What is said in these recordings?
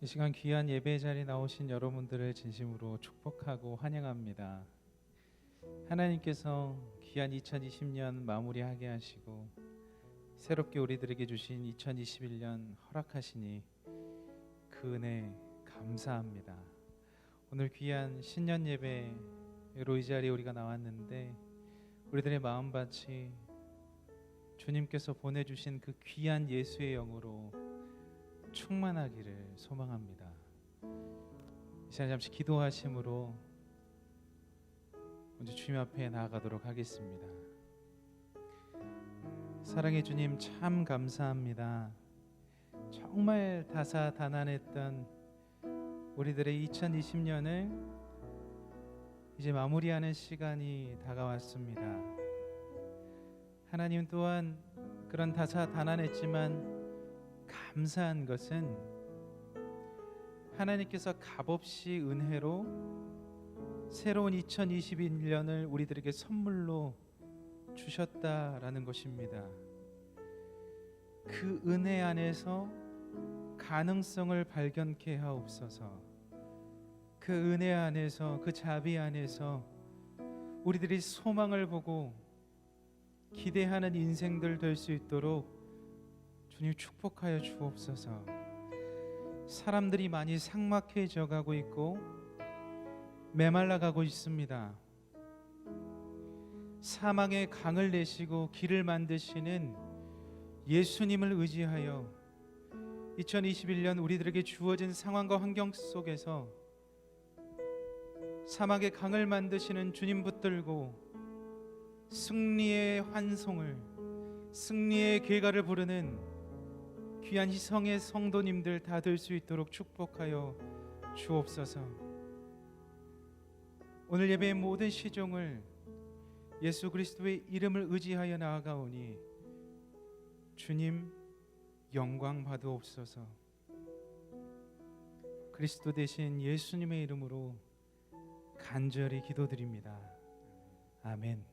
이 시간 귀한 예배 자리에 나오신 여러분들을 진심으로 축복하고 환영합니다. 하나님께서 귀한 2020년 마무리하게 하시고 새롭게 우리들에게 주신 2021년 허락하시니 그 은혜 감사합니다. 오늘 귀한 신년 예배로 이 자리에 우리가 나왔는데 우리들의 마음밭이 주님께서 보내주신 그 귀한 예수의 영으로 충만하기를 소망합니다. 이 시간 잠시 기도하심으로 먼저 주님 앞에 나아가도록 하겠습니다. 사랑의 주님, 참 감사합니다. 정말 다사다난했던 우리들의 2020년을 이제 마무리하는 시간이 다가왔습니다. 하나님 또한 그런 다사다난했지만 감사한 것은 하나님께서 값없이 은혜로 새로운 2021년을 우리들에게 선물로 주셨다라는 것입니다. 그 은혜 안에서 가능성을 발견케 하옵소서. 그 은혜 안에서, 그 자비 안에서 우리들이 소망을 보고 기대하는 인생들 될 수 있도록 주님 축복하여 주옵소서. 사람들이 많이 삭막해져 가고 있고 메말라 가고 있습니다. 사망의 강을 내시고 길을 만드시는 예수님을 의지하여 2021년 우리들에게 주어진 상황과 환경 속에서 사막의 강을 만드시는 주님 붙들고 승리의 환송을, 승리의 괴가를 부르는 귀한 희성의 성도님들 다 될 수 있도록 축복하여 주옵소서. 오늘 예배의 모든 시종을 예수 그리스도의 이름을 의지하여 나아가오니 주님 영광 받으옵소서. 그리스도 대신 예수님의 이름으로 간절히 기도드립니다. 아멘.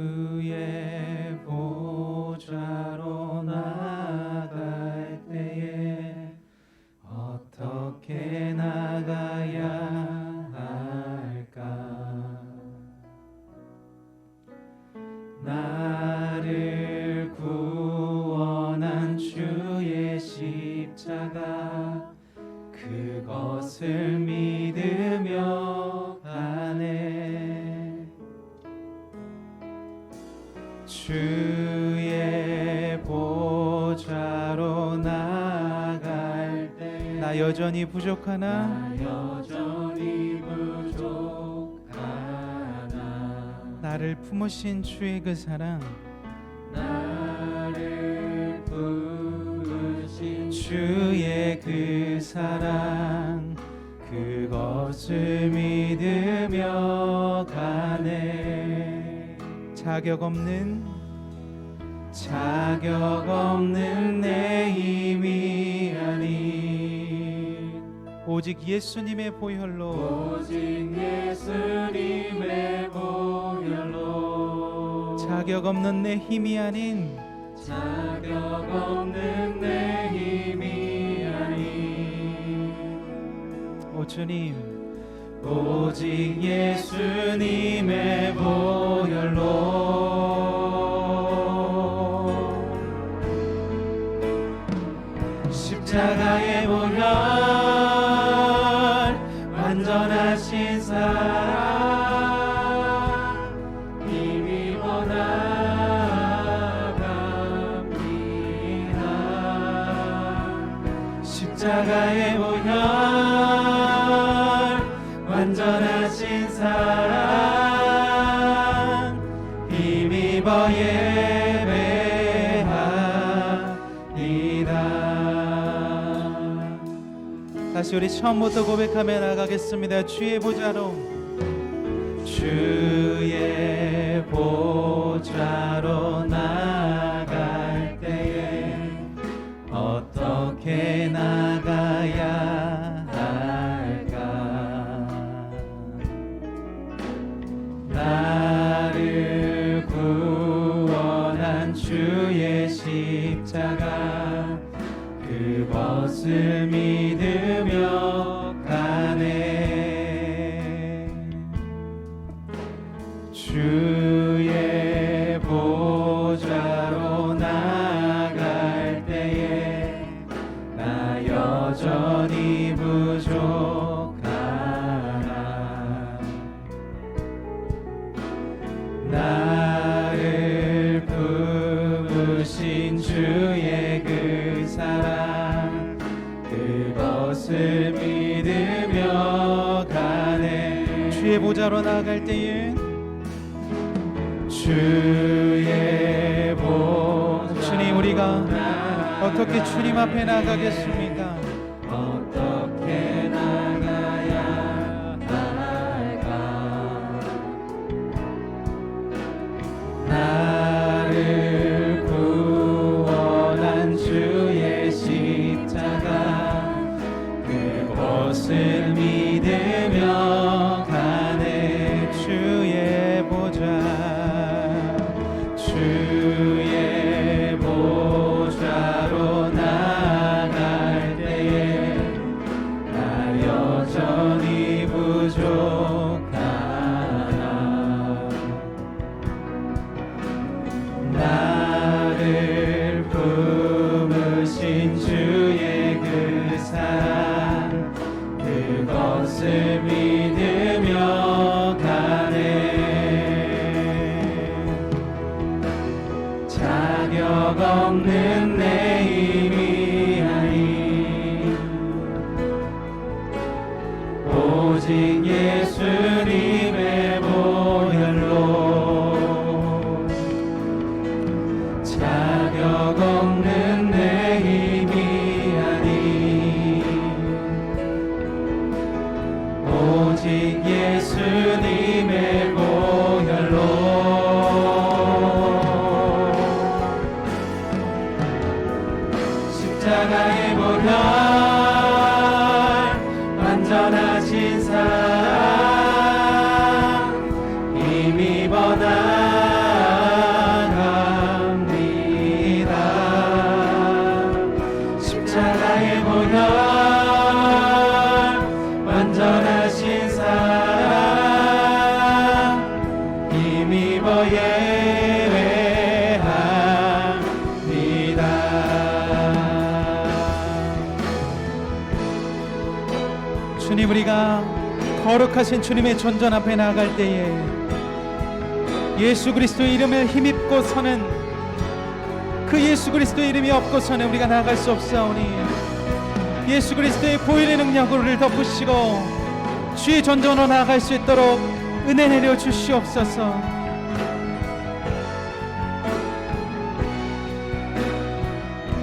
주의 보좌로 나갈 때에 어떻게 나가야 할까? 나를 구원한 주의 십자가 그것을 믿으며 가네. 주의 보좌로 나갈 때 나 여전히 부족하나? 나 여전히 부족하나? 나를 품으신 주의 그 사랑, 나를 품으신 주의 그 사랑 그것을 믿으며 가네. 자격 없는 내 힘이 아닌 오직 예수님의 보혈로 자격 없는 내 힘이 아닌 오 주님, 오직 예수님의 보혈로 십자가의 보혈 완전하신 사랑 힘입어 나갑니다. 십자가의 보혈 완전하신 사랑 힘입어 예배합니다. 다시 우리 처음부터 고백하며 나가겠습니다. 주의 보좌로 나갈 때에 십자가 그것을 믿으며 가네. 주의 보좌로 나아갈 때에 나 여전히 부족하나. 나를 품으신 주의 그 사랑 그것을 믿으며 가네. 주의 보좌로 나아갈 때에 주의 보좌로 주님, 우리가 어떻게 주님 앞에 나가겠습니까? 어떻게 나가야 할까? 나를 구원한 주의 십자가 그것을 믿으며 가네. 주의 보좌 주의 보좌로 나아갈 때에 나 여전히 부족하나. 나를 품으신 주의 그 사랑 그것을 믿으며 가네. 자격 없는 내 힘이 아닌 오직 예수님의 보혈로. 자격 없는 내 힘이 아닌 오직 예수님의 보혈로. 십자가의 보혈 완전하신 사랑 힘입어 나갑니다. 십자가의 보혈 완전하신 사랑 힘입어 주님, 우리가 거룩하신 주님의 존전 앞에 나아갈 때에 예수 그리스도의 이름을 힘입고 서는 그 예수 그리스도의 이름이 없고서는 우리가 나아갈 수 없사오니 예수 그리스도의 보혈의 능력으로 우리를 덮으시고 주의 존전으로 나아갈 수 있도록 은혜 내려 주시옵소서.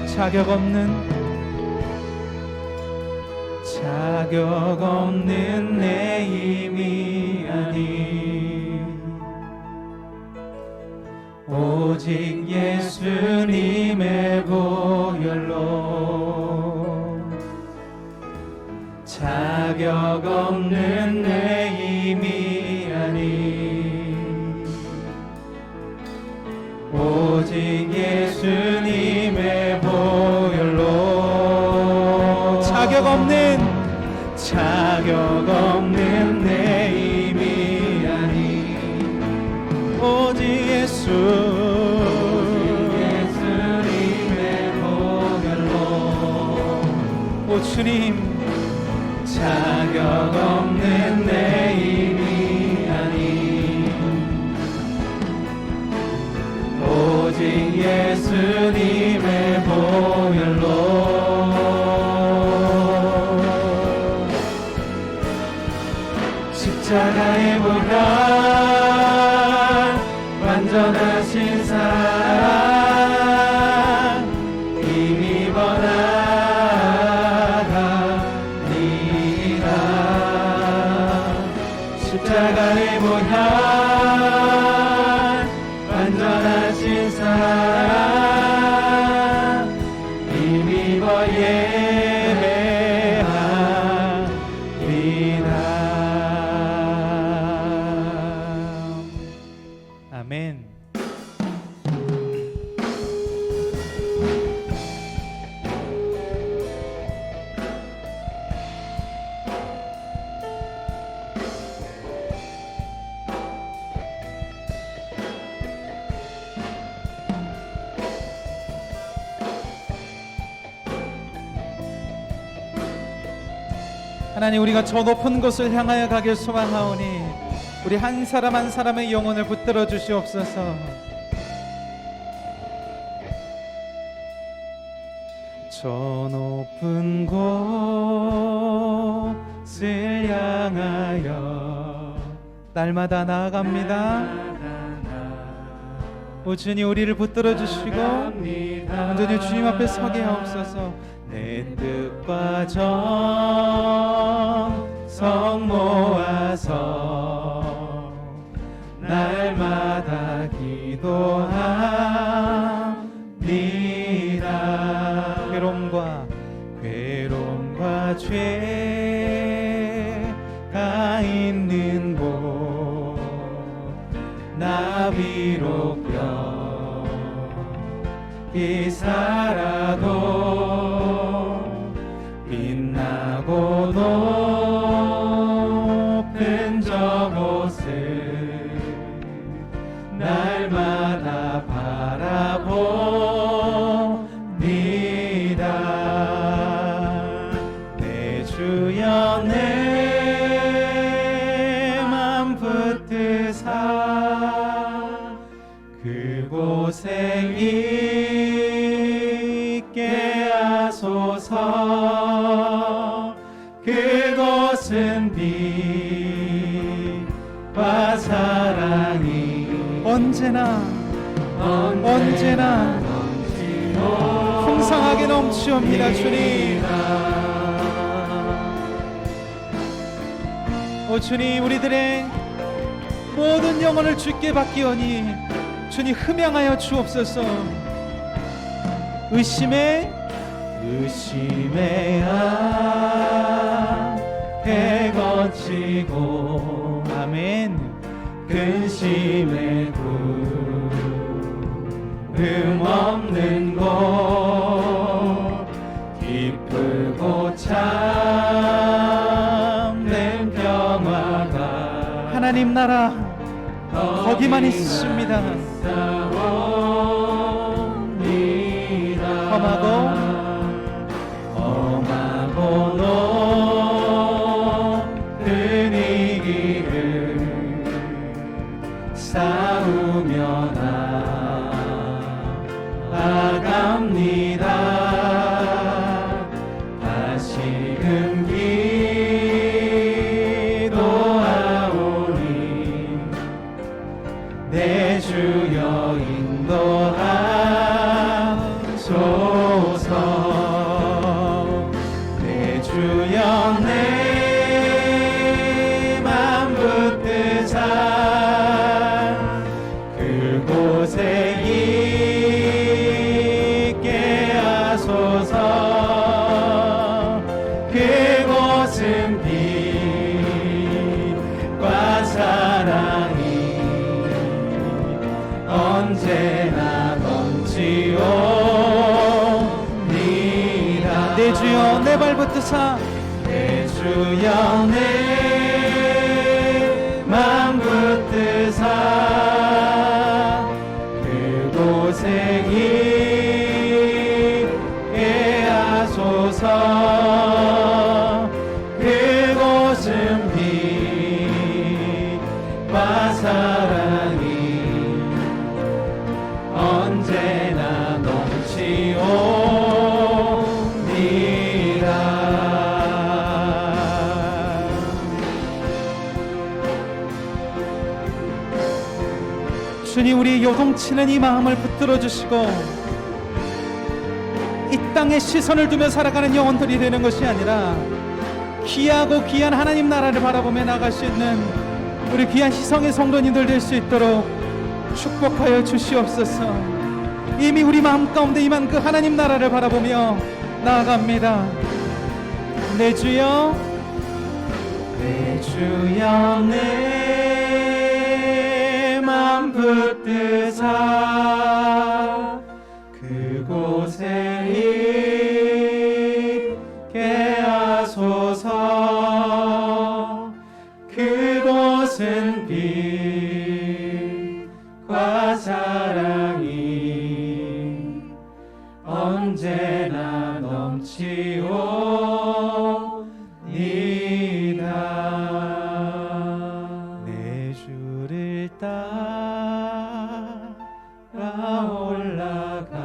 자격 없는 내 힘이 아닌 오직 예수님의 보혈로. 자격 없는 내 힘이 아닌 오직 예수님의 보혈로. 자격 없는 내 힘이 아닌 오직 예수님의 보혈로. 오 주님, 자격 없는 내 힘이 아닌 오직 예수님의 보혈로. 십자가의 보혈 완전하신 사랑 힘입어 나갑니다. 십자가의 보혈 완전하신 사랑 힘입어 아멘. 하나님, 우리가 저 높은 곳을 향하여 가길 소망하오니 우리 한 사람 한 사람의 영혼을 붙들어 주시옵소서. 저 높은 곳을 향하여 날마다 나아갑니다. 오 주님, 우리를 붙들어 주시고 온전히 주님 앞에 서게 하옵소서. 내 뜻과 정성 모아서 날마다 기도합니다. 괴로움과 죄가 있는 곳 나비로 뼈이 살아도 빛나고 높은 저곳을 날마다 바라봅니다. 내 주여 내 맘 붙드사 그곳에 있게 하소서. 그곳은 빛과 사랑이 언제나 풍성하게 넘치옵니다. 주님, 오 주님, 우리들의 모든 영혼을 주께 받기오니 주님 흠양하여 주옵소서. 의심의 앞에 거치고 아멘 근심의 구름 없는 곳 기쁘고 참된 평화가 하나님 나라 거기만 있습니다. 험하고 높은 이 길을 싸우며 나아갑니다. 다시금 기도하오니 내 주여 인도하소서. 내 주여 내 맘 붙드사 그곳에 있게 하소서. 그곳은 빛과 사랑이 언제나 넘치옵니다. 내 주여 내 발 붙드사 내 주여 내 맘 붙드사 그곳에 있게 하소서. 그곳은 빛과 사랑이 언제나 넘치옵니다. 주님, 우리 요동치는 이 마음을 붙들어 주시고 이 땅에 시선을 두며 살아가는 영혼들이 되는 것이 아니라 귀하고 귀한 하나님 나라를 바라보며 나갈 수 있는 우리 귀한 희성의 성도님들 될 수 있도록 축복하여 주시옵소서. 이미 우리 마음 가운데 임한 그 하나님 나라를 바라보며 나아갑니다. 내 주여 내 맘 붙드사 그곳에 있게 하소서. 그곳은 빛과 사랑이 언제나 넘치오니 올라가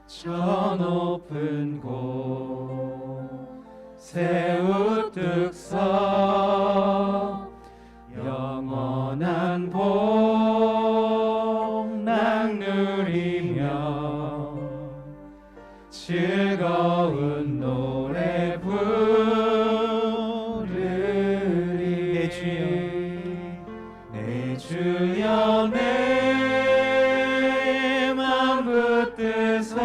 저 높은 곳에 우뚝 서 영원한 복락 누리며 즐거운 노래 부르리. 내 주여 내 주여 내 맘 붙드사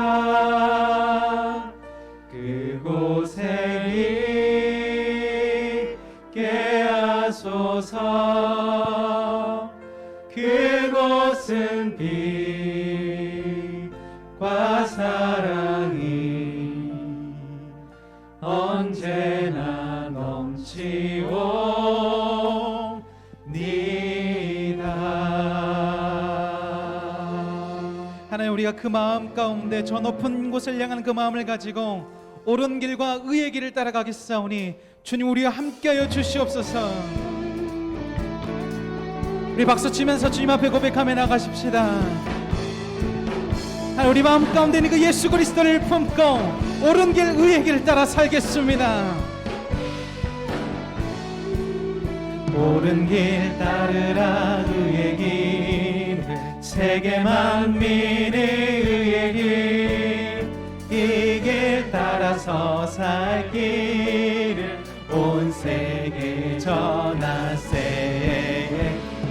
그곳에 있게 하소서. 그곳은 빛과 사랑이 언제나 넘치옵니다. 하나님, 우리가 그 마음 가운데 저 높은 곳을 향한 그 마음을 가지고 옳은 길과 의의 길을 따라가겠사오니 주님, 우리와 함께하여 주시옵소서. 우리 박수 치면서 주님 앞에 고백하며 나가십시다. 하나님, 우리 마음 가운데 있는 그 예수 그리스도를 품고 옳은 길 의의 길을 따라 살겠습니다. 옳은 길 따르라 의의 길, 세계 만민의 의의 길, 이 길 따라서 살 길을 온 세계에 전하세.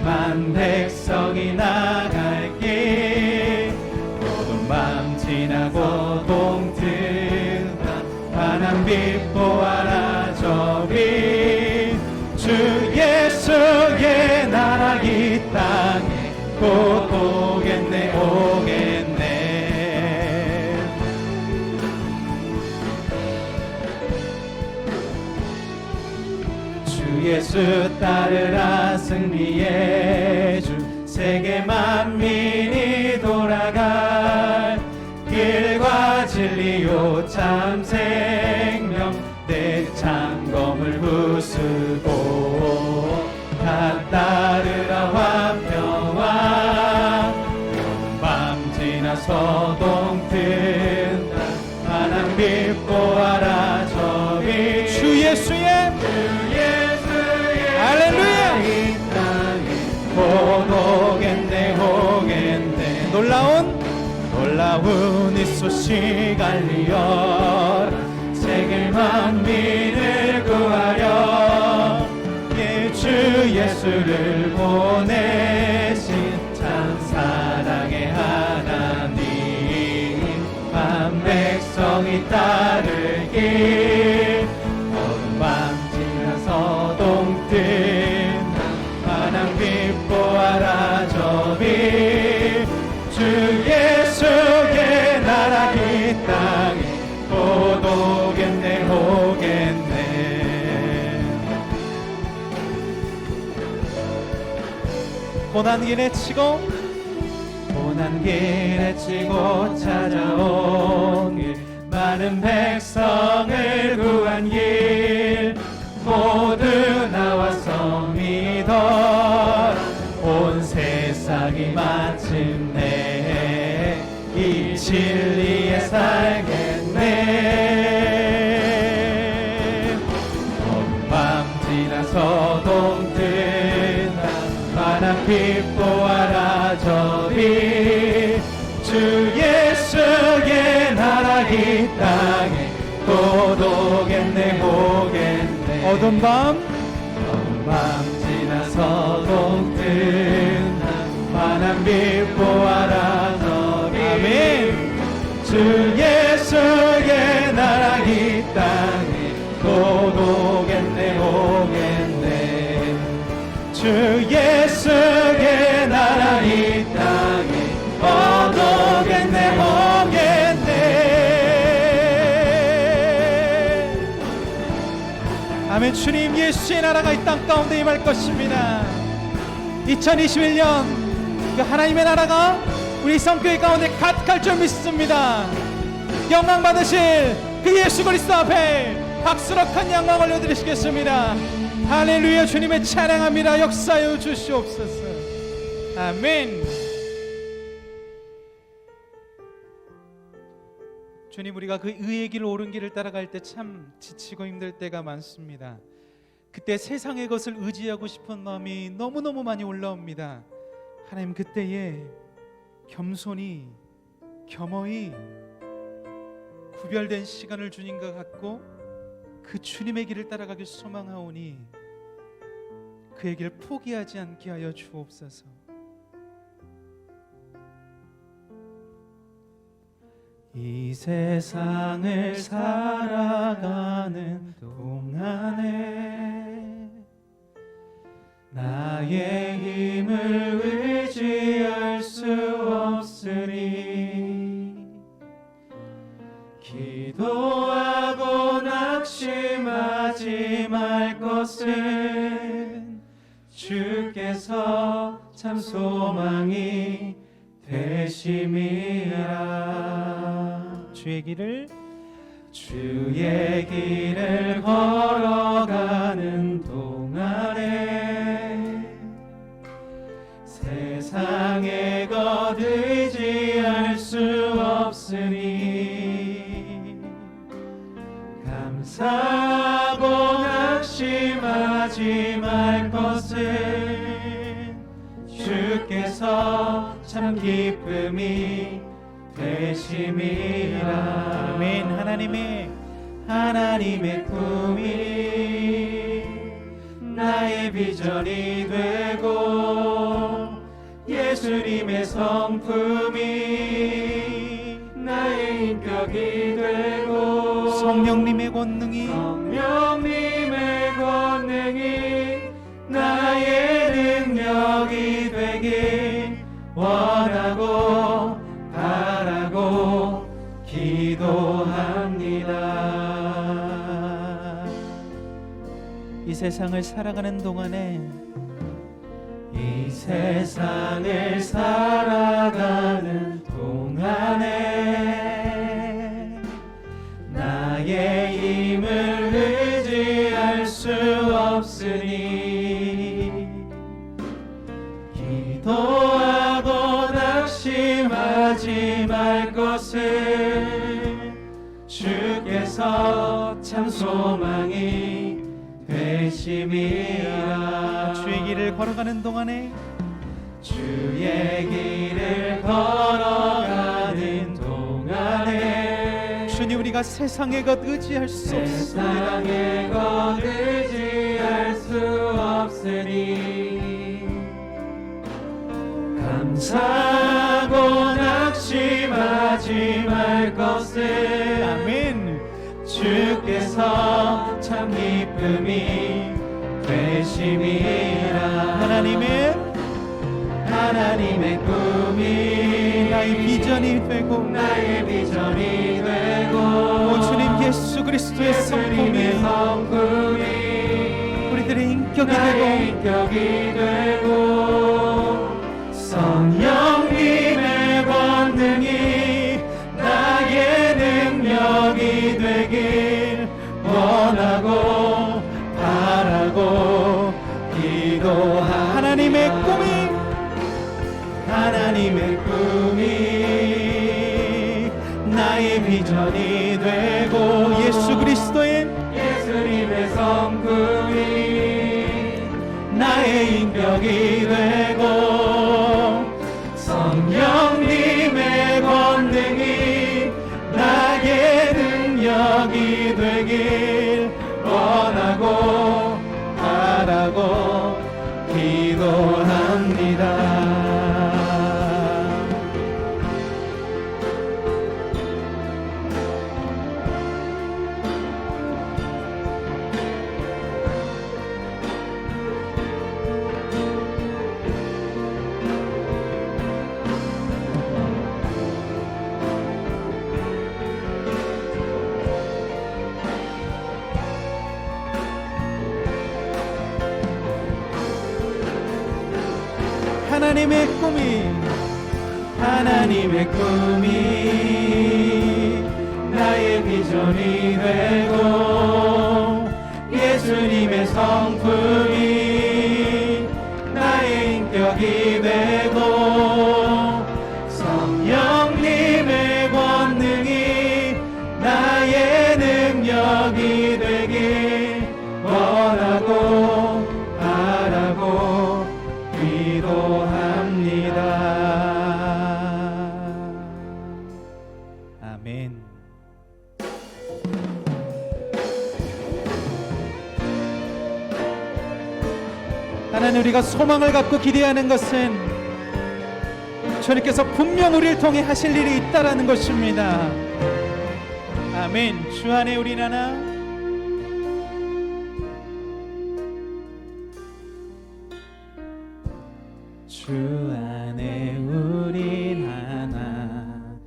만 백성이 나갈 길, 어두운 밤 지나고 동트나 환한 빛 보아라 저 빛. 주 예수의 나라 이 땅에 곧 오겠네 오겠네. 주 예수 따르라 승리의 주, 세계 만민이 돌아갈 길과 진리요 참 생명, 내 창검을 부수고 다 따르라 화평왕. 밤 지나서 동튼다 환한 빛 보아라 저 빛. 주 예수의 할렐루야 이 땅에 곧 오겠네 오겠네. 놀라운 이 소식 알리어라, 세계 만민을 구하려 주 예수를 보내신 참 사랑의 하나님. 만 백성이 따를 길, 어두운 밤 지나서 동뜬 환한 빛 보아라 저 빛. 주 예수의 나라 이 땅에 곧 오겠네 오겠네. 고난길에 치고 찾아온 길, 많은 백성을 구한 길, 모두 나와서 믿어라. 온 세상이 마침내 이 진리에 살겠네. 밤 지나서 동뜬다 환한 빛 보아라 저 빛. 주 예수의 나라 이 땅에 곧 오겠네 오겠네. 어두운 밤 지나서 동뜬다 환한 빛 보아라 저 빛. 아멘. 주 예수의 나라 이 땅에 곧 오겠네 오겠네. 주 예수의 나라 이 땅에 곧 오겠네 오겠네. 아멘. 주님, 예수의 나라가 이 땅 가운데 임할 것입니다. 2021년 그 하나님의 나라가 우리 성교회 가운데 가득할 줄 믿습니다. 영광 받으실 그 예수 그리스도 앞에 박수로 큰 영광 올려드리시겠습니다. 할렐루야. 주님의 찬양합니다. 역사여 주시옵소서. 아멘. 주님, 우리가 그 의의 길, 옳은 길을 따라갈 때 참 지치고 힘들 때가 많습니다. 그때 세상의 것을 의지하고 싶은 마음이 너무너무 많이 올라옵니다. 하나님, 그때에 겸손히 겸허히 구별된 시간을 주님과 갖고 그 주님의 길을 따라가길 소망하오니 그의 길을 포기하지 않게 하여 주옵소서. 이 세상을 살아가는 동안에 나의 힘을 의지할 수 없으니 기도하고 낙심하지 말 것은 주께서 참 소망이 되심이라. 주의 길을 걸어가는 동안에 세상의 것 의지할 수 없으니 감사하고 낙심하지 말 것은 주께서 참 기쁨이 되심이라. 아멘. 하나님의 꿈이 나의 비전이 되고 예수님의 성품이 나의 인격이 되고 성령님의 권능이 나의 능력이 되길 원하고 바라고 기도합니다. 이 세상을 살아가는 동안에 나의 힘을 의지할 수 없으니 기도하고 낙심하지 말 것을 주께서 참 소망이 되심이라. 주의 길을 걸어가는 동안에 주님, 우리가 세상의 것 의지할 수 없으니 감사하고 낙심하지 말 것을 아멘. 주께서 참 기쁨이 되심이라. 하나님의 꿈이 나의 비전이 되고 오 주님, 예수 그리스도의 성품이 우리들의 인격이 되고 성령님의 권능이 나의 능력이 되길 원하고 바라고 기도하. 하나님의 꿈이 나의 비전이 되고 예수님의 성품이 나의 인격이 되고 성령님의 권능이 나의 능력이 되길 원하고 바라고 기도합니다. 하나님의 꿈이 나의 비전이 되고 예수님의 성품이 나의 인격이 되고 성령님의 권능이 하나님, 우리가 소망을 갖고 기대하는 것은 주님께서 분명 우리를 통해 하실 일이 있다라는 것입니다. 아멘. 주 안에 우린 하나, 주 안에 우린 하나,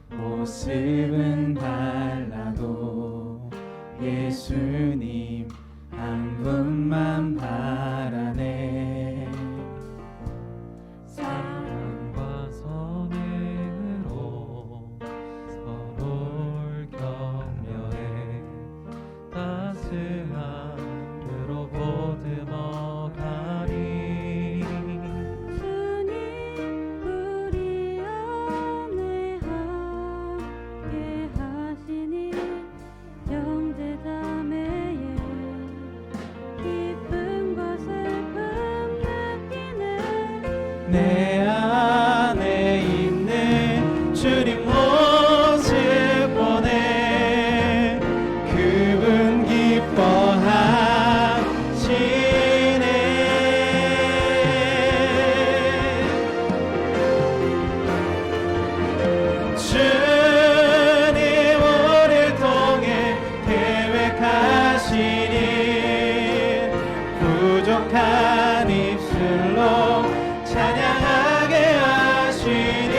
모습은 달라도 예수님 한 분만 바라네. 사랑과 선행으로 서로를 격려해 따스함으로 보듬어가리. 주님 우리 안에 함께 하시니 형제자매의 기쁨과 슬픔 느끼네. 내 안에 있는 주님 모습 보내 그분 기뻐하시네. 주님 우리를 통해 계획하시니 부족한 입술로 찬양하게 하시니.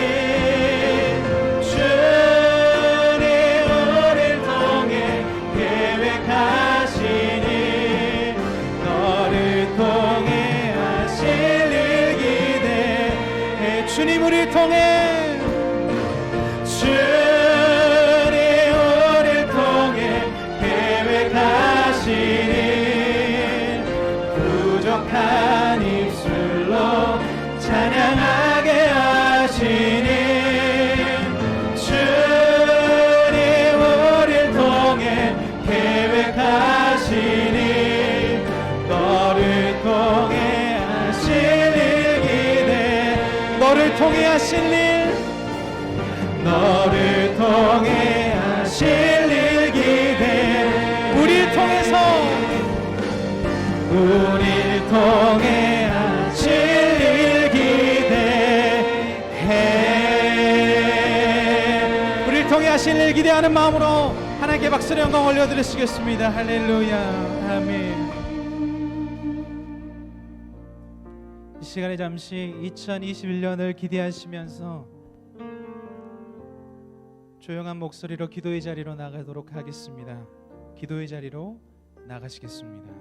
주님 우리를 통해 계획하시니 너를 통해 하실 일 기대해. 주님 우리를 통해, 주님 우리를 통해 계획하시니 부족한 입술로 찬양하게 하시니. 주님 우리를 통해 계획하시니 너를 통해 하실 일 기대. 너를 통해 하실 일, 너를 통해 하실 일 기대. 우리를 통해서, 우리를 통해 하실 일 기대해. 우리를 통해 하실 일 기대하는 마음으로 하나님께 박수를 영광 올려드리시겠습니다. 할렐루야. 아멘. 이 시간에 잠시 2021년을 기대하시면서 조용한 목소리로 기도의 자리로 나가도록 하겠습니다. 기도의 자리로 나가시겠습니다.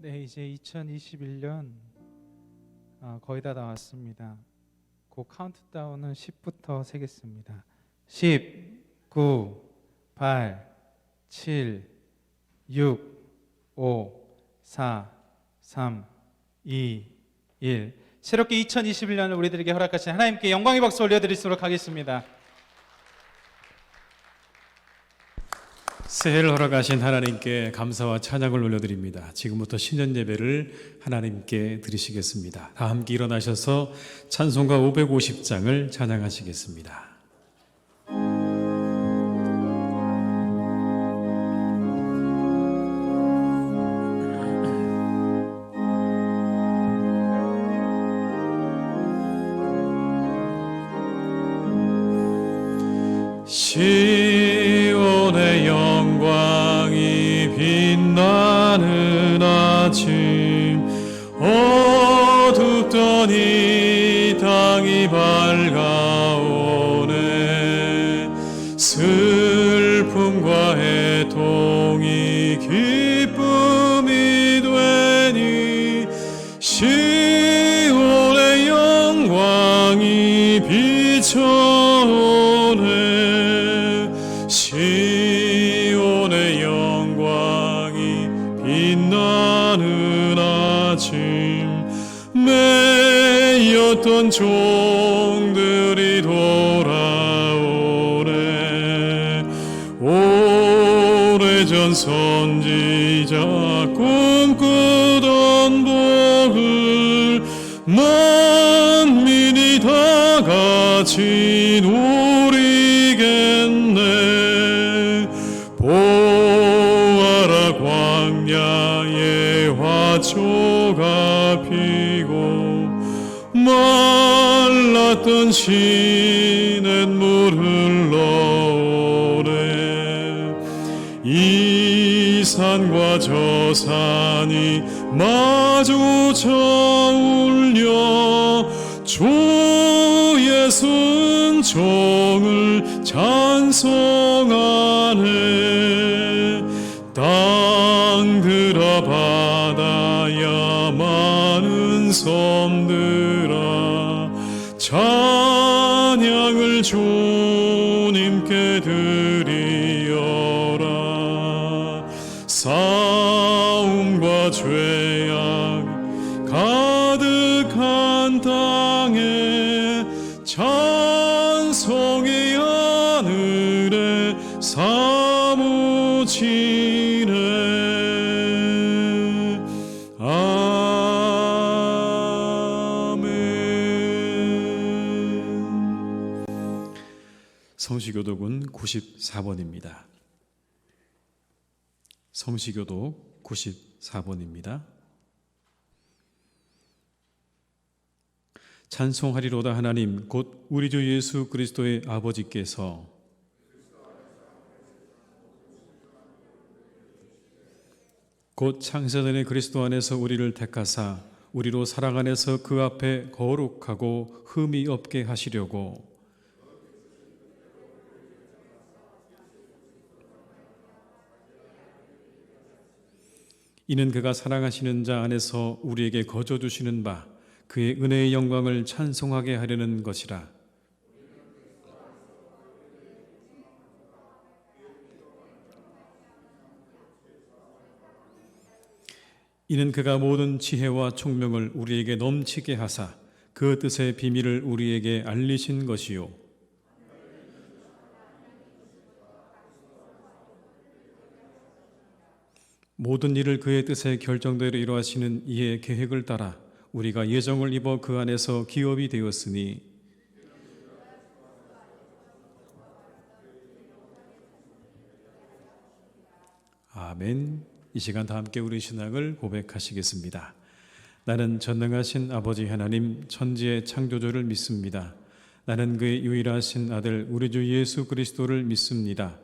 네, 이제 2021년 거의 다 나왔습니다. 그 카운트다운은 10부터 세겠습니다. 10, 9, 8, 7, 6, 5, 4, 3, 2, 1. 새롭게 2021년을 우리들에게 허락하신 하나님께 영광의 박수 올려드리도록 하겠습니다. 새해를 허락하신 하나님께 감사와 찬양을 올려드립니다. 지금부터 신년 예배를 하나님께 드리시겠습니다. 다 함께 일어나셔서 찬송가 550장을 찬양하시겠습니다. 시온의 영광이 빛나는 아침, 어둡던 이 땅이 밝아오네. 슬픔과 애통이 기쁨이 되니 시온의 영광이 비춰오네. 시온의 영광이 빛나는 아침, 매였던 종들이 돌아오네. 오래전 선지자 꿈꾸던 복을 만민이 다 같이 누리겠네. 보아라, 광야에 화초가 피고 말랐던 시냇물 흘러오네. 이 산과 저 산이 마주쳐 울려 주의 순종을 찬송하네. 땅들아 바다야 많은 섬들아 찬양을 주님께 드리어라. 싸움과 죄악 가득한 땅에 찬송의 하늘에 사무치네. 아멘. 성시교독은 94번입니다. 성시교독 94번입니다. 찬송하리로다 하나님 곧 우리 주 예수 그리스도의 아버지께서 곧 창세전에 그리스도 안에서 우리를 택하사 우리로 사랑 안에서 그 앞에 거룩하고 흠이 없게 하시려고 이는 그가 사랑하시는 자 안에서 우리에게 거저 주시는 바 그의 은혜의 영광을 찬송하게 하려는 것이라. 이는 그가 모든 지혜와 총명을 우리에게 넘치게 하사 그 뜻의 비밀을 우리에게 알리신 것이요. 모든 일을 그의 뜻의 결정대로 이루하시는 이의 계획을 따라 우리가 예정을 입어 그 안에서 기업이 되었으니 아멘. 이 시간 다 함께 우리 신앙을 고백하시겠습니다. 나는 전능하신 아버지 하나님 천지의 창조주를 믿습니다. 나는 그의 유일하신 아들 우리 주 예수 그리스도를 믿습니다.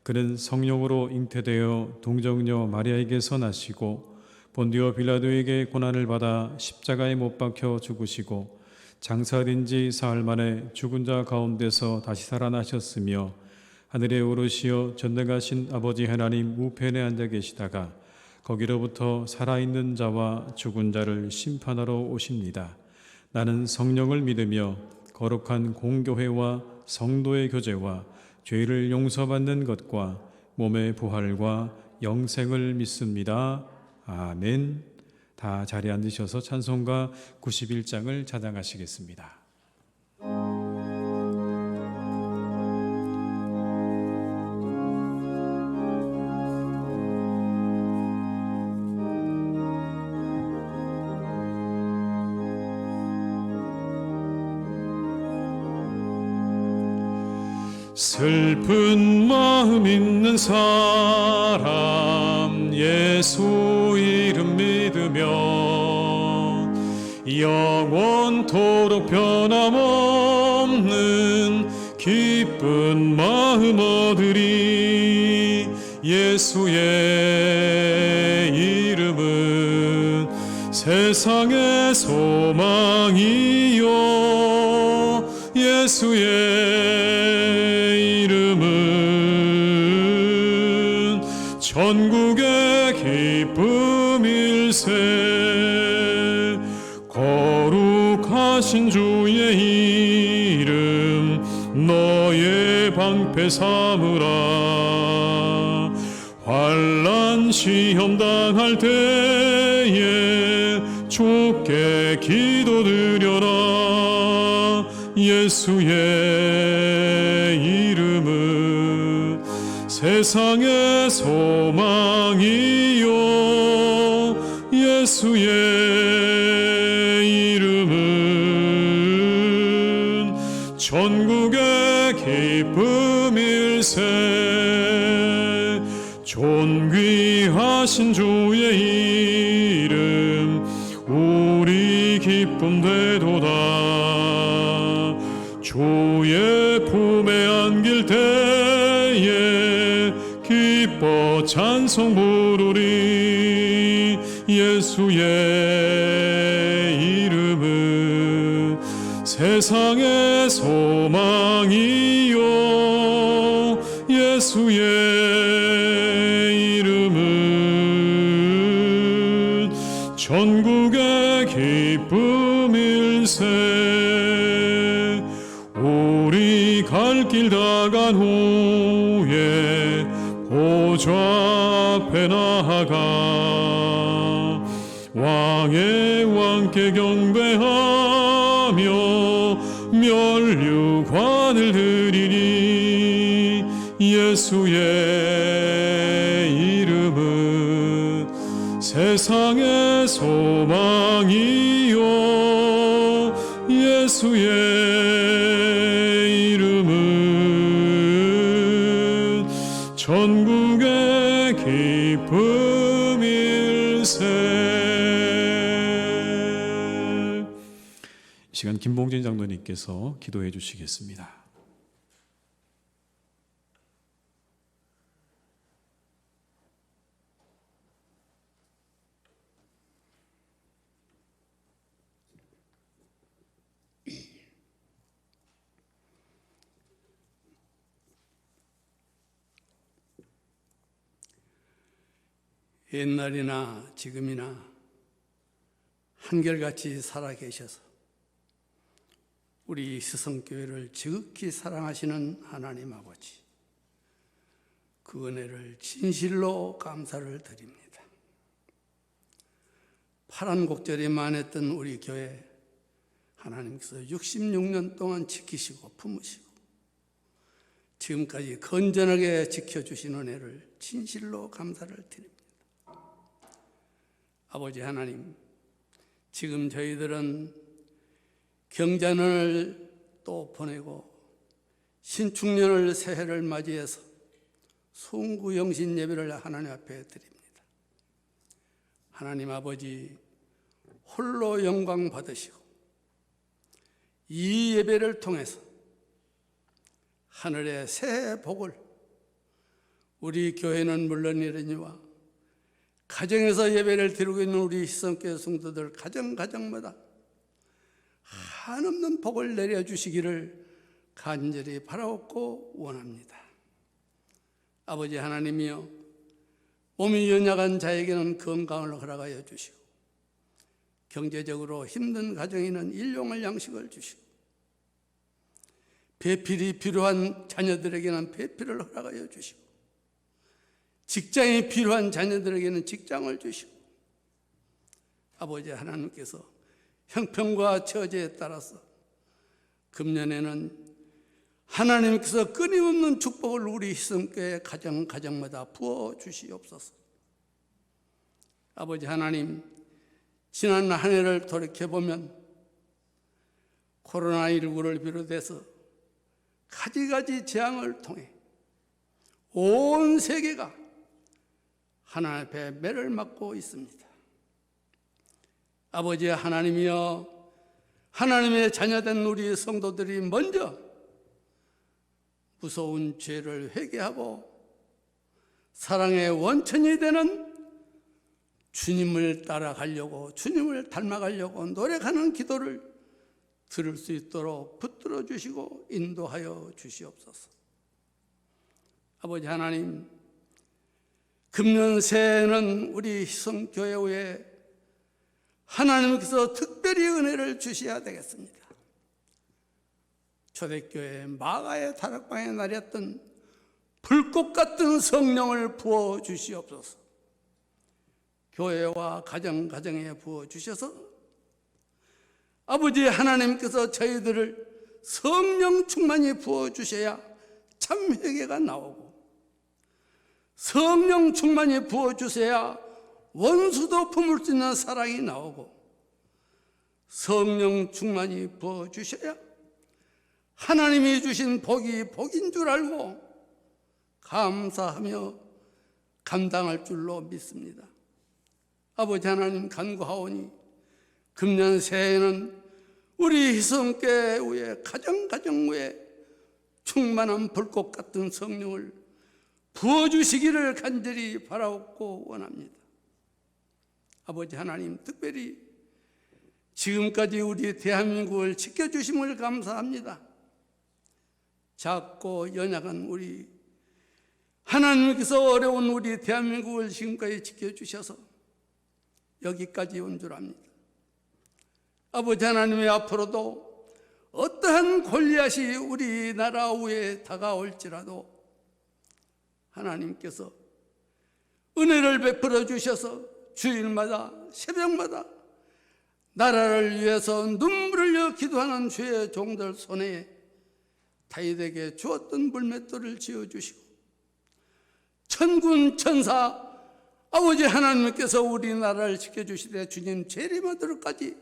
그는 성령으로 잉태되어 동정녀 마리아에게서 나시고 본디오 빌라도에게 고난을 받아 십자가에 못 박혀 죽으시고 장사된 지 사흘 만에 죽은 자 가운데서 다시 살아나셨으며 하늘에 오르시어 전능하신 아버지 하나님 우편에 앉아 계시다가 거기로부터 살아있는 자와 죽은 자를 심판하러 오십니다. 나는 성령을 믿으며 거룩한 공교회와 성도의 교제와 죄를 용서받는 것과 몸의 부활과 영생을 믿습니다. 아멘. 다 자리에 앉으셔서 찬송가 91장을 찬양하시겠습니다. 슬픈 마음 있는 사람 예수 이름 믿으며 영원토록 변함없는 기쁜 마음 얻으리. 예수의 이름은 세상의 소망이요 예수의 이름은 전국의 기쁨일세. 거룩하신 주의 이름 너의 방패 삼으라. 환난 시험 당할 때에 주께 기도드려라. 예수의 이름은 세상의 소망이요 예수의 이름은 전국의 기쁨일세. 존귀하신 주의 이름 우리 기쁨 되도다. 주의 품에 안길 때에 기뻐 찬송 부르리. 예수의 이름은 세상의 소망이요 예수의 이름은 전국의 기쁨일세. 우리 갈 길 다 간 후에 보좌 앞에 나아가 왕의 왕께 경배하며 면류관을 드리리. 예수의 이름은 세상의 소망이요 예수의 이름은 전국의 기쁨일세. 이 시간 김봉진 장로님께서 기도해 주시겠습니다. 옛날이나 지금이나 한결같이 살아계셔서 우리 스성교회를 지극히 사랑하시는 하나님 아버지, 그 은혜를 진실로 감사를 드립니다. 파란 곡절이 만했던 우리 교회 하나님께서 66년 동안 지키시고 품으시고 지금까지 건전하게 지켜주신 은혜를 진실로 감사를 드립니다. 아버지 하나님, 지금 저희들은 경자년을 또 보내고 신축년을 새해를 맞이해서 숭구영신 예배를 하나님 앞에 드립니다. 하나님 아버지, 홀로 영광 받으시고 이 예배를 통해서 하늘의 새 복을 우리 교회는 물론이러니와 가정에서 예배를 드리고 있는 우리 희성교회 성도들 가정마다 한없는 복을 내려주시기를 간절히 바라옵고 원합니다. 아버지 하나님이여, 몸이 연약한 자에게는 건강을 허락하여 주시고, 경제적으로 힘든 가정에는 일용할 양식을 주시고, 배필이 필요한 자녀들에게는 배필을 허락하여 주시고, 직장이 필요한 자녀들에게는 직장을 주시고, 아버지 하나님께서 형편과 처지에 따라서 금년에는 하나님께서 끊임없는 축복을 우리 희성교회 가정마다 부어주시옵소서. 아버지 하나님, 지난 한 해를 돌이켜보면 코로나19를 비롯해서 가지가지 재앙을 통해 온 세계가 하나님 앞에 매를 맞고 있습니다. 아버지 하나님이여, 하나님의 자녀된 우리 성도들이 먼저 무서운 죄를 회개하고 사랑의 원천이 되는 주님을 따라가려고, 주님을 닮아가려고 노력하는 기도를 들을 수 있도록 붙들어 주시고 인도하여 주시옵소서. 아버지 하나님, 금년 새해에는 우리 희성교회에 하나님께서 특별히 은혜를 주셔야 되겠습니다. 초대교회 마가의 다락방에 날렸던 불꽃 같은 성령을 부어 주시옵소서. 교회와 가정에 부어 주셔서 아버지 하나님께서 저희들을 성령 충만히 부어 주셔야 참 회개가 나오고, 성령 충만히 부어 주셔야 원수도 품을 수 있는 사랑이 나오고, 성령 충만히 부어 주셔야 하나님이 주신 복이 복인 줄 알고 감사하며 감당할 줄로 믿습니다. 아버지 하나님, 간구하오니 금년 새해에는 우리 희성교회 가정 위에 충만한 불꽃 같은 성령을 부어주시기를 간절히 바라옵고 원합니다. 아버지 하나님, 특별히 지금까지 우리 대한민국을 지켜주심을 감사합니다. 작고 연약한 우리 하나님께서 어려운 우리 대한민국을 지금까지 지켜주셔서 여기까지 온 줄 압니다. 아버지 하나님의 앞으로도 어떠한 골리앗이 우리나라 위에 다가올지라도 하나님께서 은혜를 베풀어 주셔서 주일마다 새벽마다 나라를 위해서 눈물을 흘려 기도하는 주의 종들 손에 다윗에게 주었던 물맷돌을 지어주시고, 천군 천사 아버지 하나님께서 우리나라를 지켜주시되 주님 재림하도록까지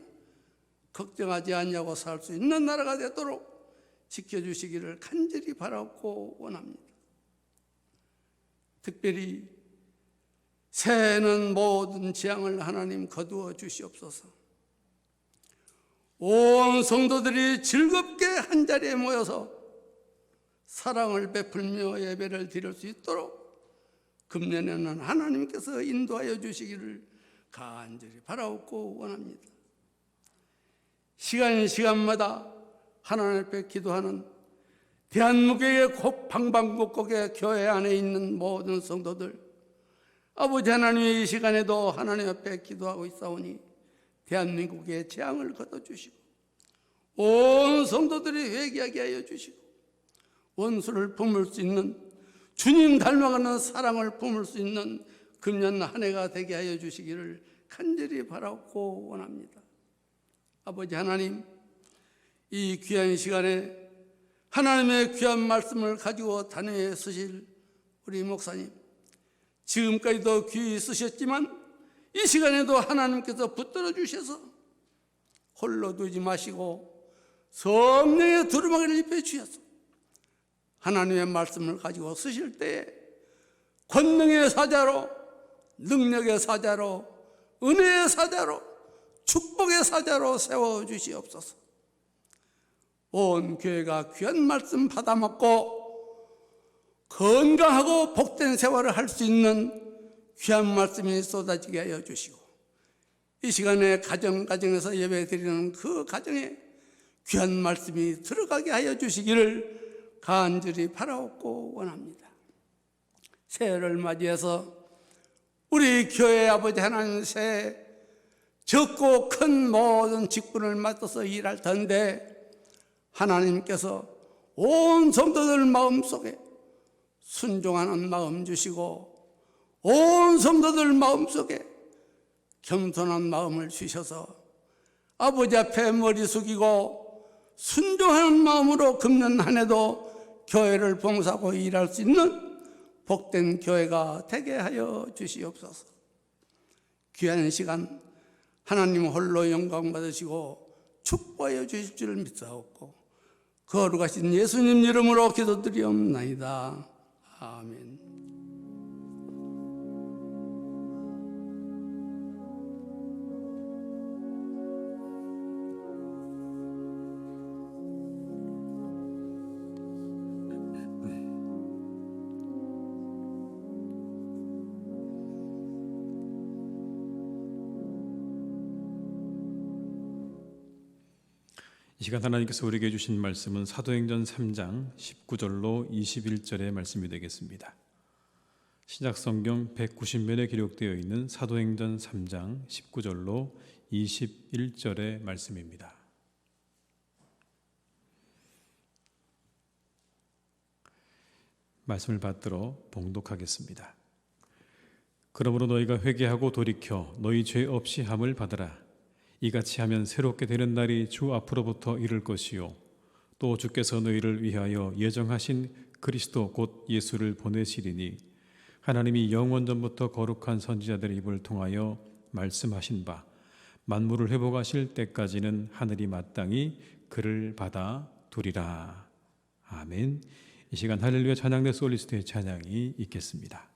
걱정하지 않냐고 살 수 있는 나라가 되도록 지켜주시기를 간절히 바라고 원합니다. 특별히 새해는 모든 재앙을 하나님 거두어 주시옵소서. 온 성도들이 즐겁게 한자리에 모여서 사랑을 베풀며 예배를 드릴 수 있도록 금년에는 하나님께서 인도하여 주시기를 간절히 바라옵고 원합니다. 시간마다 하나님 앞에 기도하는 대한민국의 방방곡곡의 교회 안에 있는 모든 성도들, 아버지 하나님의 이 시간에도 하나님 앞에 기도하고 있사오니 대한민국의 재앙을 걷어주시고 온 성도들이 회개하게 하여 주시고 원수를 품을 수 있는, 주님 닮아가는 사랑을 품을 수 있는 금년 한 해가 되게 하여 주시기를 간절히 바라고 원합니다. 아버지 하나님, 이 귀한 시간에 하나님의 귀한 말씀을 가지고 단위에 서실 우리 목사님, 지금까지도 귀히 쓰셨지만 이 시간에도 하나님께서 붙들어 주셔서 홀로 두지 마시고 성령의 두루마기를 입혀 주셔서 하나님의 말씀을 가지고 쓰실 때에 권능의 사자로, 능력의 사자로, 은혜의 사자로, 축복의 사자로 세워주시옵소서. 온 교회가 귀한 말씀 받아먹고 건강하고 복된 생활을 할 수 있는 귀한 말씀이 쏟아지게 하여 주시고, 이 시간에 가정에서 예배드리는 그 가정에 귀한 말씀이 들어가게 하여 주시기를 간절히 바라옵고 원합니다. 새해를 맞이해서 우리 교회 아버지 하나님 새 적고 큰 모든 직분을 맡아서 일할 텐데 하나님께서 온 성도들 마음속에 순종하는 마음 주시고 온 성도들 마음속에 겸손한 마음을 주셔서 아버지 앞에 머리 숙이고 순종하는 마음으로 금년 한 해도 교회를 봉사하고 일할 수 있는 복된 교회가 되게 하여 주시옵소서. 귀한 시간 하나님 홀로 영광 받으시고 축복하여 주실 줄 믿사옵고 거룩하신 예수님 이름으로 기도드리옵나이다. 아멘. 이 시간 하나님께서 우리에게 주신 말씀은 사도행전 3장 19절로 21절의 말씀이 되겠습니다. 신약성경 190면에 기록되어 있는 사도행전 3장 19절로 21절의 말씀입니다. 말씀을 받들어 봉독하겠습니다. 그러므로 너희가 회개하고 돌이켜 너희 죄 없이 함을 받으라. 이같이 하면 새롭게 되는 날이 주 앞으로부터 이를 것이요 또 주께서 너희를 위하여 예정하신 그리스도 곧 예수를 보내시리니 하나님이 영원전부터 거룩한 선지자들의 입을 통하여 말씀하신 바 만물을 회복하실 때까지는 하늘이 마땅히 그를 받아 두리라. 아멘. 이 시간 할렐루야 찬양대 솔리스트의 찬양이 있겠습니다.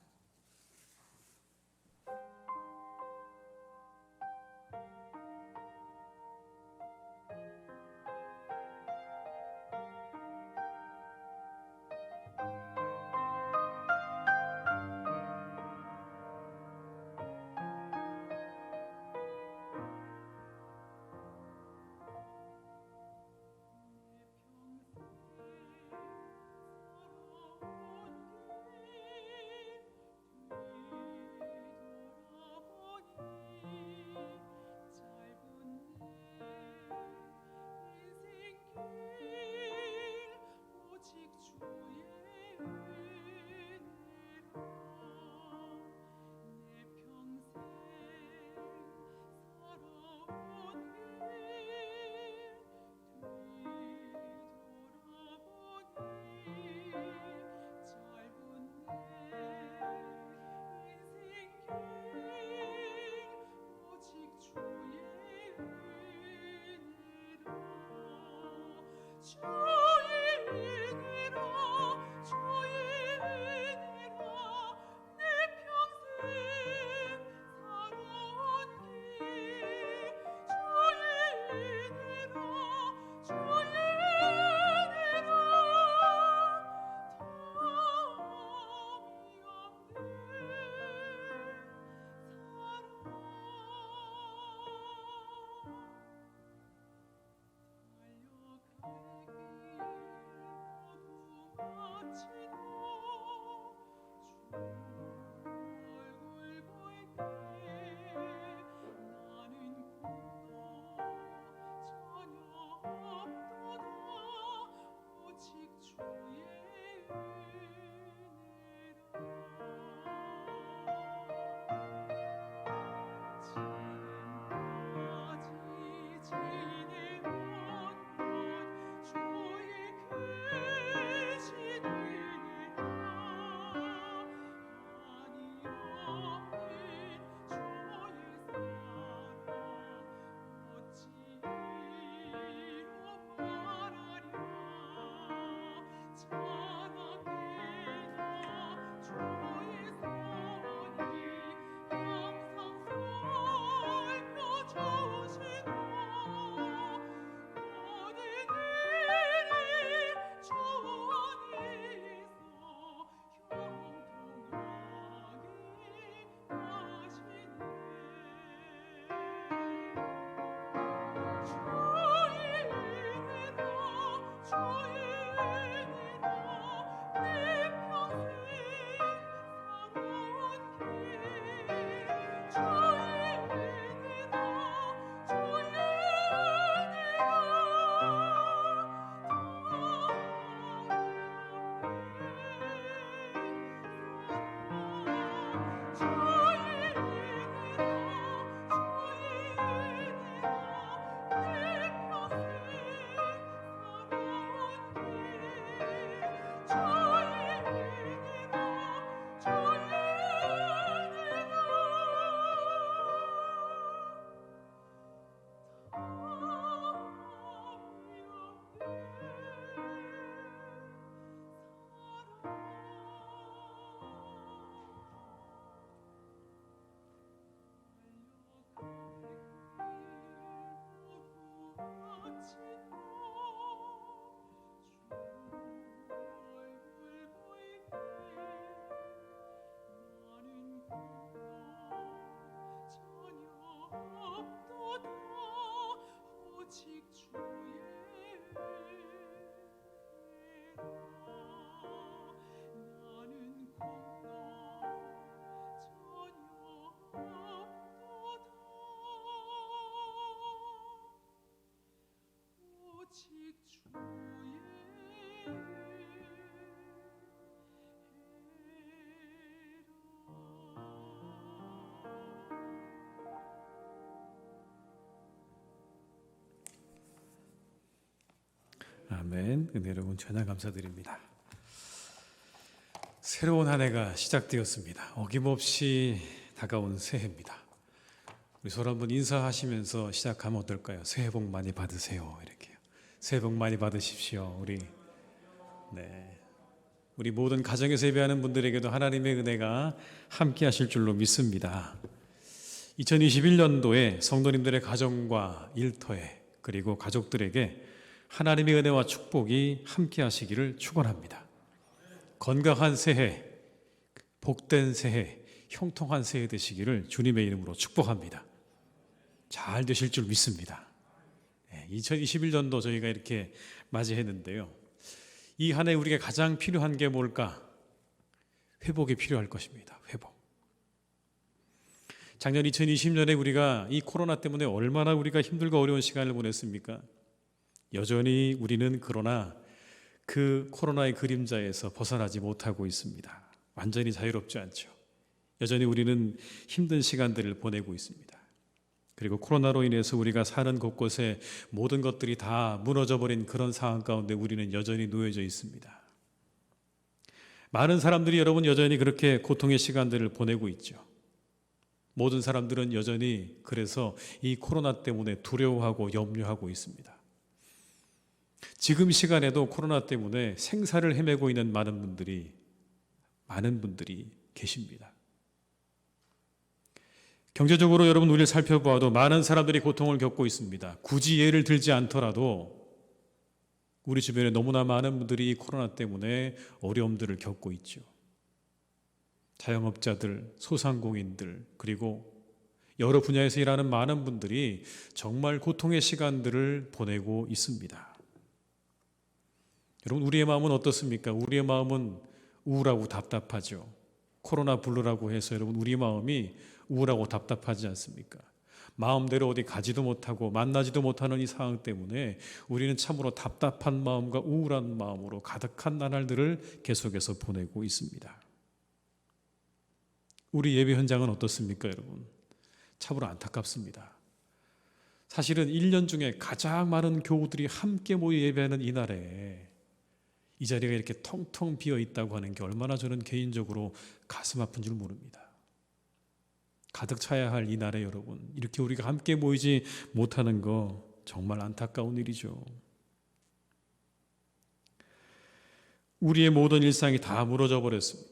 아멘. 은혜 여러분 전화 감사드립니다. 새로운 한 해가 시작되었습니다. 어김없이 다가온 새해입니다. 우리 서로 한번 인사하시면서 시작하면 어떨까요? 새해 복 많이 받으세요. 이렇게요. 새해 복 많이 받으십시오. 우리 모든 가정에서 예배하는 분들에게도 하나님의 은혜가 함께 하실 줄로 믿습니다. 2021년도에 성도님들의 가정과 일터에 그리고 가족들에게 하나님의 은혜와 축복이 함께 하시기를 축원합니다. 건강한 새해, 복된 새해, 형통한 새해 되시기를 주님의 이름으로 축복합니다. 잘 되실 줄 믿습니다. 2021년도 저희가 이렇게 맞이했는데요. 이 한 해 우리가 가장 필요한 게 뭘까? 회복이 필요할 것입니다. 회복. 작년 2020년에 우리가 이 코로나 때문에 얼마나 우리가 힘들고 어려운 시간을 보냈습니까? 여전히 우리는 그러나 그 코로나의 그림자에서 벗어나지 못하고 있습니다. 완전히 자유롭지 않죠. 여전히 우리는 힘든 시간들을 보내고 있습니다. 그리고 코로나로 인해서 우리가 사는 곳곳에 모든 것들이 다 무너져버린 그런 상황 가운데 우리는 여전히 놓여져 있습니다. 많은 사람들이 여러분 여전히 그렇게 고통의 시간들을 보내고 있죠. 모든 사람들은 여전히 그래서 이 코로나 때문에 두려워하고 염려하고 있습니다. 지금 시간에도 코로나 때문에 생사를 헤매고 있는 많은 분들이 계십니다. 경제적으로 여러분 우리를 살펴보아도 많은 사람들이 고통을 겪고 있습니다. 굳이 예를 들지 않더라도 우리 주변에 너무나 많은 분들이 이 코로나 때문에 어려움들을 겪고 있죠. 자영업자들, 소상공인들, 그리고 여러 분야에서 일하는 많은 분들이 정말 고통의 시간들을 보내고 있습니다. 여러분 우리의 마음은 어떻습니까? 우리의 마음은 우울하고 답답하죠. 코로나 블루라고 해서 여러분 우리 마음이 우울하고 답답하지 않습니까? 마음대로 어디 가지도 못하고 만나지도 못하는 이 상황 때문에 우리는 참으로 답답한 마음과 우울한 마음으로 가득한 나날들을 계속해서 보내고 있습니다. 우리 예배 현장은 어떻습니까, 여러분? 참으로 안타깝습니다. 사실은 1년 중에 가장 많은 교우들이 함께 모여 예배하는 이 날에 이 자리가 이렇게 텅텅 비어 있다고 하는 게 얼마나 저는 개인적으로 가슴 아픈 줄 모릅니다. 가득 차야 할 이 날에 여러분 이렇게 우리가 함께 모이지 못하는 거 정말 안타까운 일이죠. 우리의 모든 일상이 다 무너져 버렸습니다.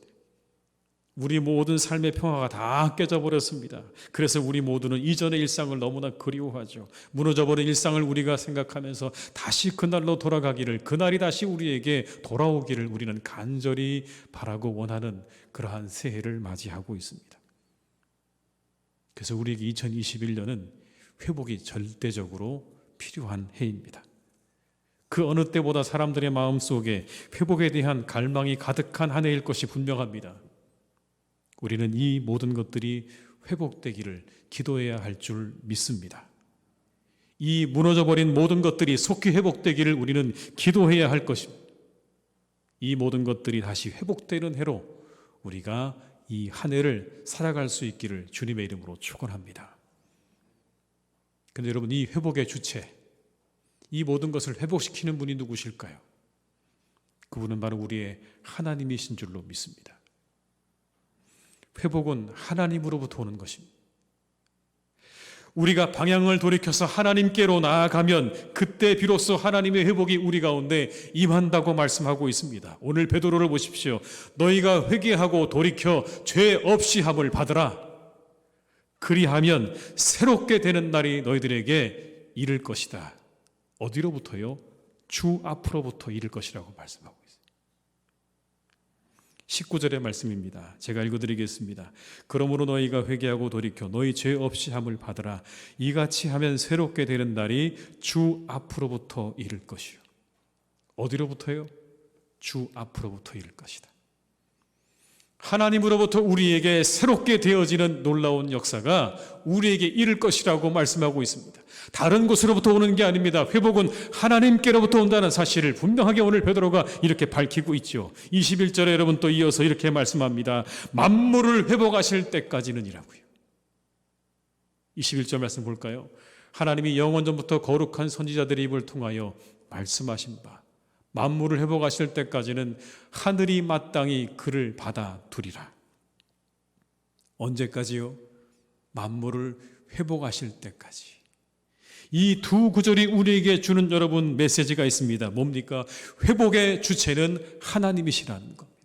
우리 모든 삶의 평화가 다 깨져버렸습니다. 그래서 우리 모두는 이전의 일상을 너무나 그리워하죠. 무너져버린 일상을 우리가 생각하면서 다시 그날로 돌아가기를, 그날이 다시 우리에게 돌아오기를 우리는 간절히 바라고 원하는 그러한 새해를 맞이하고 있습니다. 그래서 우리에게 2021년은 회복이 절대적으로 필요한 해입니다. 그 어느 때보다 사람들의 마음속에 회복에 대한 갈망이 가득한 한 해일 것이 분명합니다. 우리는 이 모든 것들이 회복되기를 기도해야 할 줄 믿습니다. 이 무너져버린 모든 것들이 속히 회복되기를 우리는 기도해야 할 것입니다. 이 모든 것들이 다시 회복되는 해로 우리가 이 한 해를 살아갈 수 있기를 주님의 이름으로 축원합니다. 그런데 여러분 이 회복의 주체, 이 모든 것을 회복시키는 분이 누구실까요? 그분은 바로 우리의 하나님이신 줄로 믿습니다. 회복은 하나님으로부터 오는 것입니다. 우리가 방향을 돌이켜서 하나님께로 나아가면 그때 비로소 하나님의 회복이 우리 가운데 임한다고 말씀하고 있습니다. 오늘 베드로를 보십시오. 너희가 회개하고 돌이켜 죄 없이 함을 받으라. 그리하면 새롭게 되는 날이 너희들에게 이를 것이다. 어디로부터요? 주 앞으로부터 이를 것이라고 말씀하고 있습니다. 19절의 말씀입니다. 제가 읽어드리겠습니다. 그러므로 너희가 회개하고 돌이켜 너희 죄 없이 함을 받으라. 이같이 하면 새롭게 되는 날이 주 앞으로부터 이를 것이요. 어디로부터요? 주 앞으로부터 이를 것이다. 하나님으로부터 우리에게 새롭게 되어지는 놀라운 역사가 우리에게 이를 것이라고 말씀하고 있습니다. 다른 곳으로부터 오는 게 아닙니다. 회복은 하나님께로부터 온다는 사실을 분명하게 오늘 베드로가 이렇게 밝히고 있죠. 21절에 여러분 또 이어서 이렇게 말씀합니다. 만물을 회복하실 때까지는이라고요. 21절 말씀 볼까요? 하나님이 영원전부터 거룩한 선지자들의 입을 통하여 말씀하신 바 만물을 회복하실 때까지는 하늘이 마땅히 그를 받아두리라. 언제까지요? 만물을 회복하실 때까지. 이 두 구절이 우리에게 주는 여러분 메시지가 있습니다. 뭡니까? 회복의 주체는 하나님이시라는 겁니다.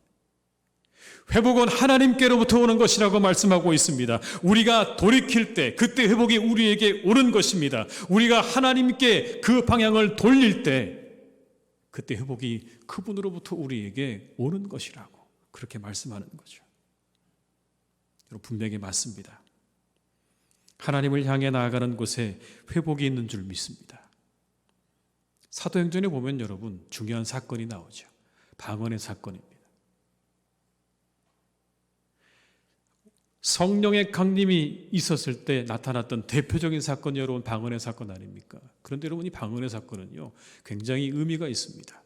회복은 하나님께로부터 오는 것이라고 말씀하고 있습니다. 우리가 돌이킬 때 그때 회복이 우리에게 오는 것입니다. 우리가 하나님께 그 방향을 돌릴 때 그때 회복이 그분으로부터 우리에게 오는 것이라고 그렇게 말씀하는 거죠. 여러분 분명히 맞습니다. 하나님을 향해 나아가는 곳에 회복이 있는 줄 믿습니다. 사도행전에 보면 여러분 중요한 사건이 나오죠. 방언의 사건입니다. 성령의 강림이 있었을 때 나타났던 대표적인 사건이 여러분 방언의 사건 아닙니까? 그런데 여러분 이 방언의 사건은요 굉장히 의미가 있습니다.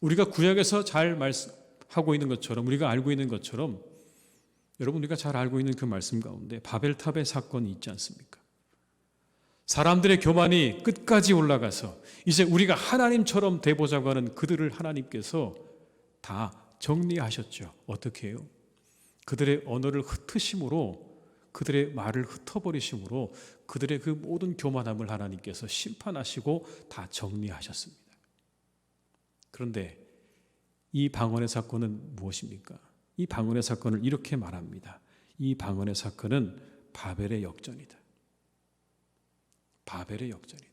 우리가 구약에서 잘 말씀하고 있는 것처럼 우리가 알고 있는 것처럼 여러분 우리가 잘 알고 있는 그 말씀 가운데 바벨탑의 사건이 있지 않습니까? 사람들의 교만이 끝까지 올라가서 이제 우리가 하나님처럼 돼보자고 하는 그들을 하나님께서 다 정리하셨죠. 어떻게 해요? 그들의 언어를 흩으심으로 그들의 말을 흩어버리심으로 그들의 그 모든 교만함을 하나님께서 심판하시고 다 정리하셨습니다. 그런데 이 방언의 사건은 무엇입니까? 이 방언의 사건을 이렇게 말합니다. 이 방언의 사건은 바벨의 역전이다. 바벨의 역전이다.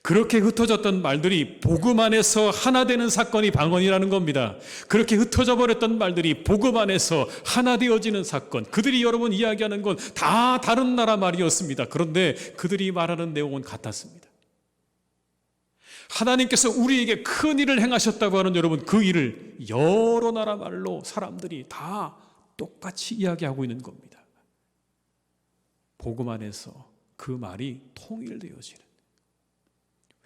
그렇게 흩어졌던 말들이 복음 안에서 하나 되는 사건이 방언이라는 겁니다. 그렇게 흩어져 버렸던 말들이 복음 안에서 하나 되어지는 사건. 그들이 여러분 이야기하는 건 다 다른 나라 말이었습니다. 그런데 그들이 말하는 내용은 같았습니다. 하나님께서 우리에게 큰 일을 행하셨다고 하는 여러분 그 일을 여러 나라 말로 사람들이 다 똑같이 이야기하고 있는 겁니다. 복음 안에서 그 말이 통일되어지는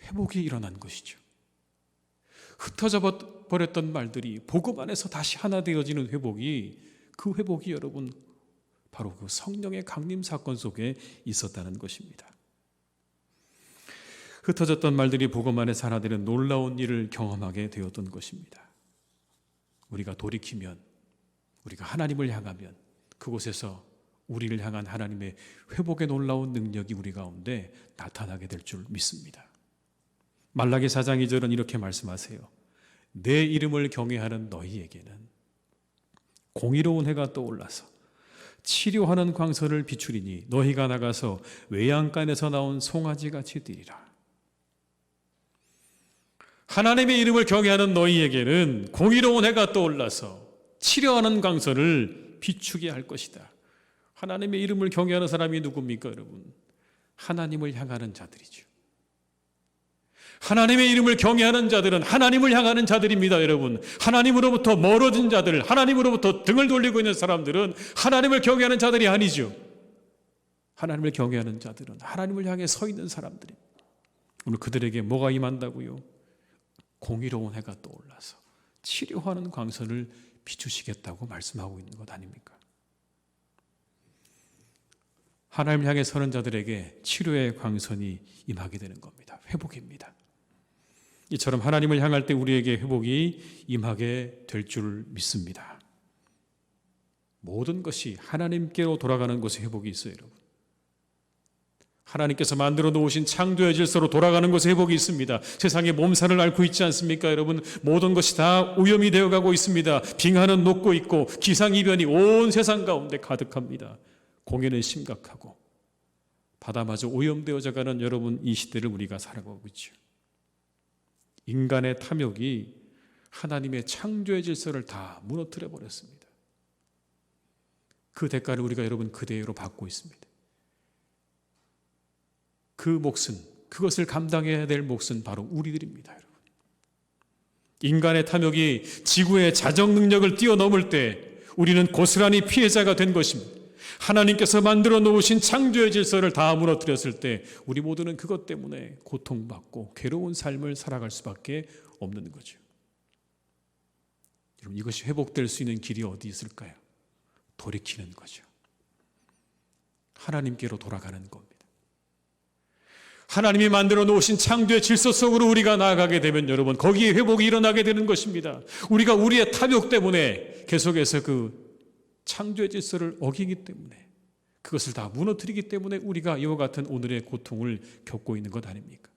회복이 일어난 것이죠. 흩어져 버렸던 말들이 복음 안에서 다시 하나 되어지는 회복이 그 회복이 여러분 바로 그 성령의 강림 사건 속에 있었다는 것입니다. 흩어졌던 말들이 복음 안에서 하나 되는 놀라운 일을 경험하게 되었던 것입니다. 우리가 돌이키면 우리가 하나님을 향하면 그곳에서 우리를 향한 하나님의 회복의 놀라운 능력이 우리 가운데 나타나게 될 줄 믿습니다. 말라기 4장 2절은 이렇게 말씀하세요. 내 이름을 경외하는 너희에게는 공의로운 해가 떠올라서 치료하는 광선을 비추리니 너희가 나가서 외양간에서 나온 송아지같이 뛰리라. 하나님의 이름을 경외하는 너희에게는 공의로운 해가 떠올라서 치료하는 광선을 비추게 할 것이다. 하나님의 이름을 경외하는 사람이 누굽니까 여러분? 하나님을 향하는 자들이죠. 하나님의 이름을 경외하는 자들은 하나님을 향하는 자들입니다, 여러분. 하나님으로부터 멀어진 자들, 하나님으로부터 등을 돌리고 있는 사람들은 하나님을 경외하는 자들이 아니죠. 하나님을 경외하는 자들은 하나님을 향해 서 있는 사람들입니다. 오늘 그들에게 뭐가 임한다고요? 공의로운 해가 떠올라서 치료하는 광선을 비추시겠다고 말씀하고 있는 것 아닙니까? 하나님을 향해 서는 자들에게 치료의 광선이 임하게 되는 겁니다. 회복입니다. 이처럼 하나님을 향할 때 우리에게 회복이 임하게 될 줄 믿습니다. 모든 것이 하나님께로 돌아가는 곳에 회복이 있어요, 여러분. 하나님께서 만들어 놓으신 창조의 질서로 돌아가는 곳에 회복이 있습니다. 세상에 몸살을 앓고 있지 않습니까, 여러분? 모든 것이 다 오염이 되어가고 있습니다. 빙하는 녹고 있고 기상이변이 온 세상 가운데 가득합니다. 공해는 심각하고 바다마저 오염되어져 가는 여러분 이 시대를 우리가 살아가고 있죠. 인간의 탐욕이 하나님의 창조의 질서를 다 무너뜨려 버렸습니다. 그 대가를 우리가 여러분 그대로 받고 있습니다. 그 몫은, 그것을 감당해야 될 몫은 바로 우리들입니다, 여러분. 인간의 탐욕이 지구의 자정 능력을 뛰어넘을 때 우리는 고스란히 피해자가 된 것입니다. 하나님께서 만들어 놓으신 창조의 질서를 다 무너뜨렸을 때 우리 모두는 그것 때문에 고통받고 괴로운 삶을 살아갈 수밖에 없는 거죠. 여러분, 이것이 회복될 수 있는 길이 어디 있을까요? 돌이키는 거죠. 하나님께로 돌아가는 겁니다. 하나님이 만들어 놓으신 창조의 질서 속으로 우리가 나아가게 되면 여러분, 거기에 회복이 일어나게 되는 것입니다. 우리가 우리의 탐욕 때문에 계속해서 그 창조의 질서를 어기기 때문에, 그것을 다 무너뜨리기 때문에 우리가 이와 같은 오늘의 고통을 겪고 있는 것 아닙니까?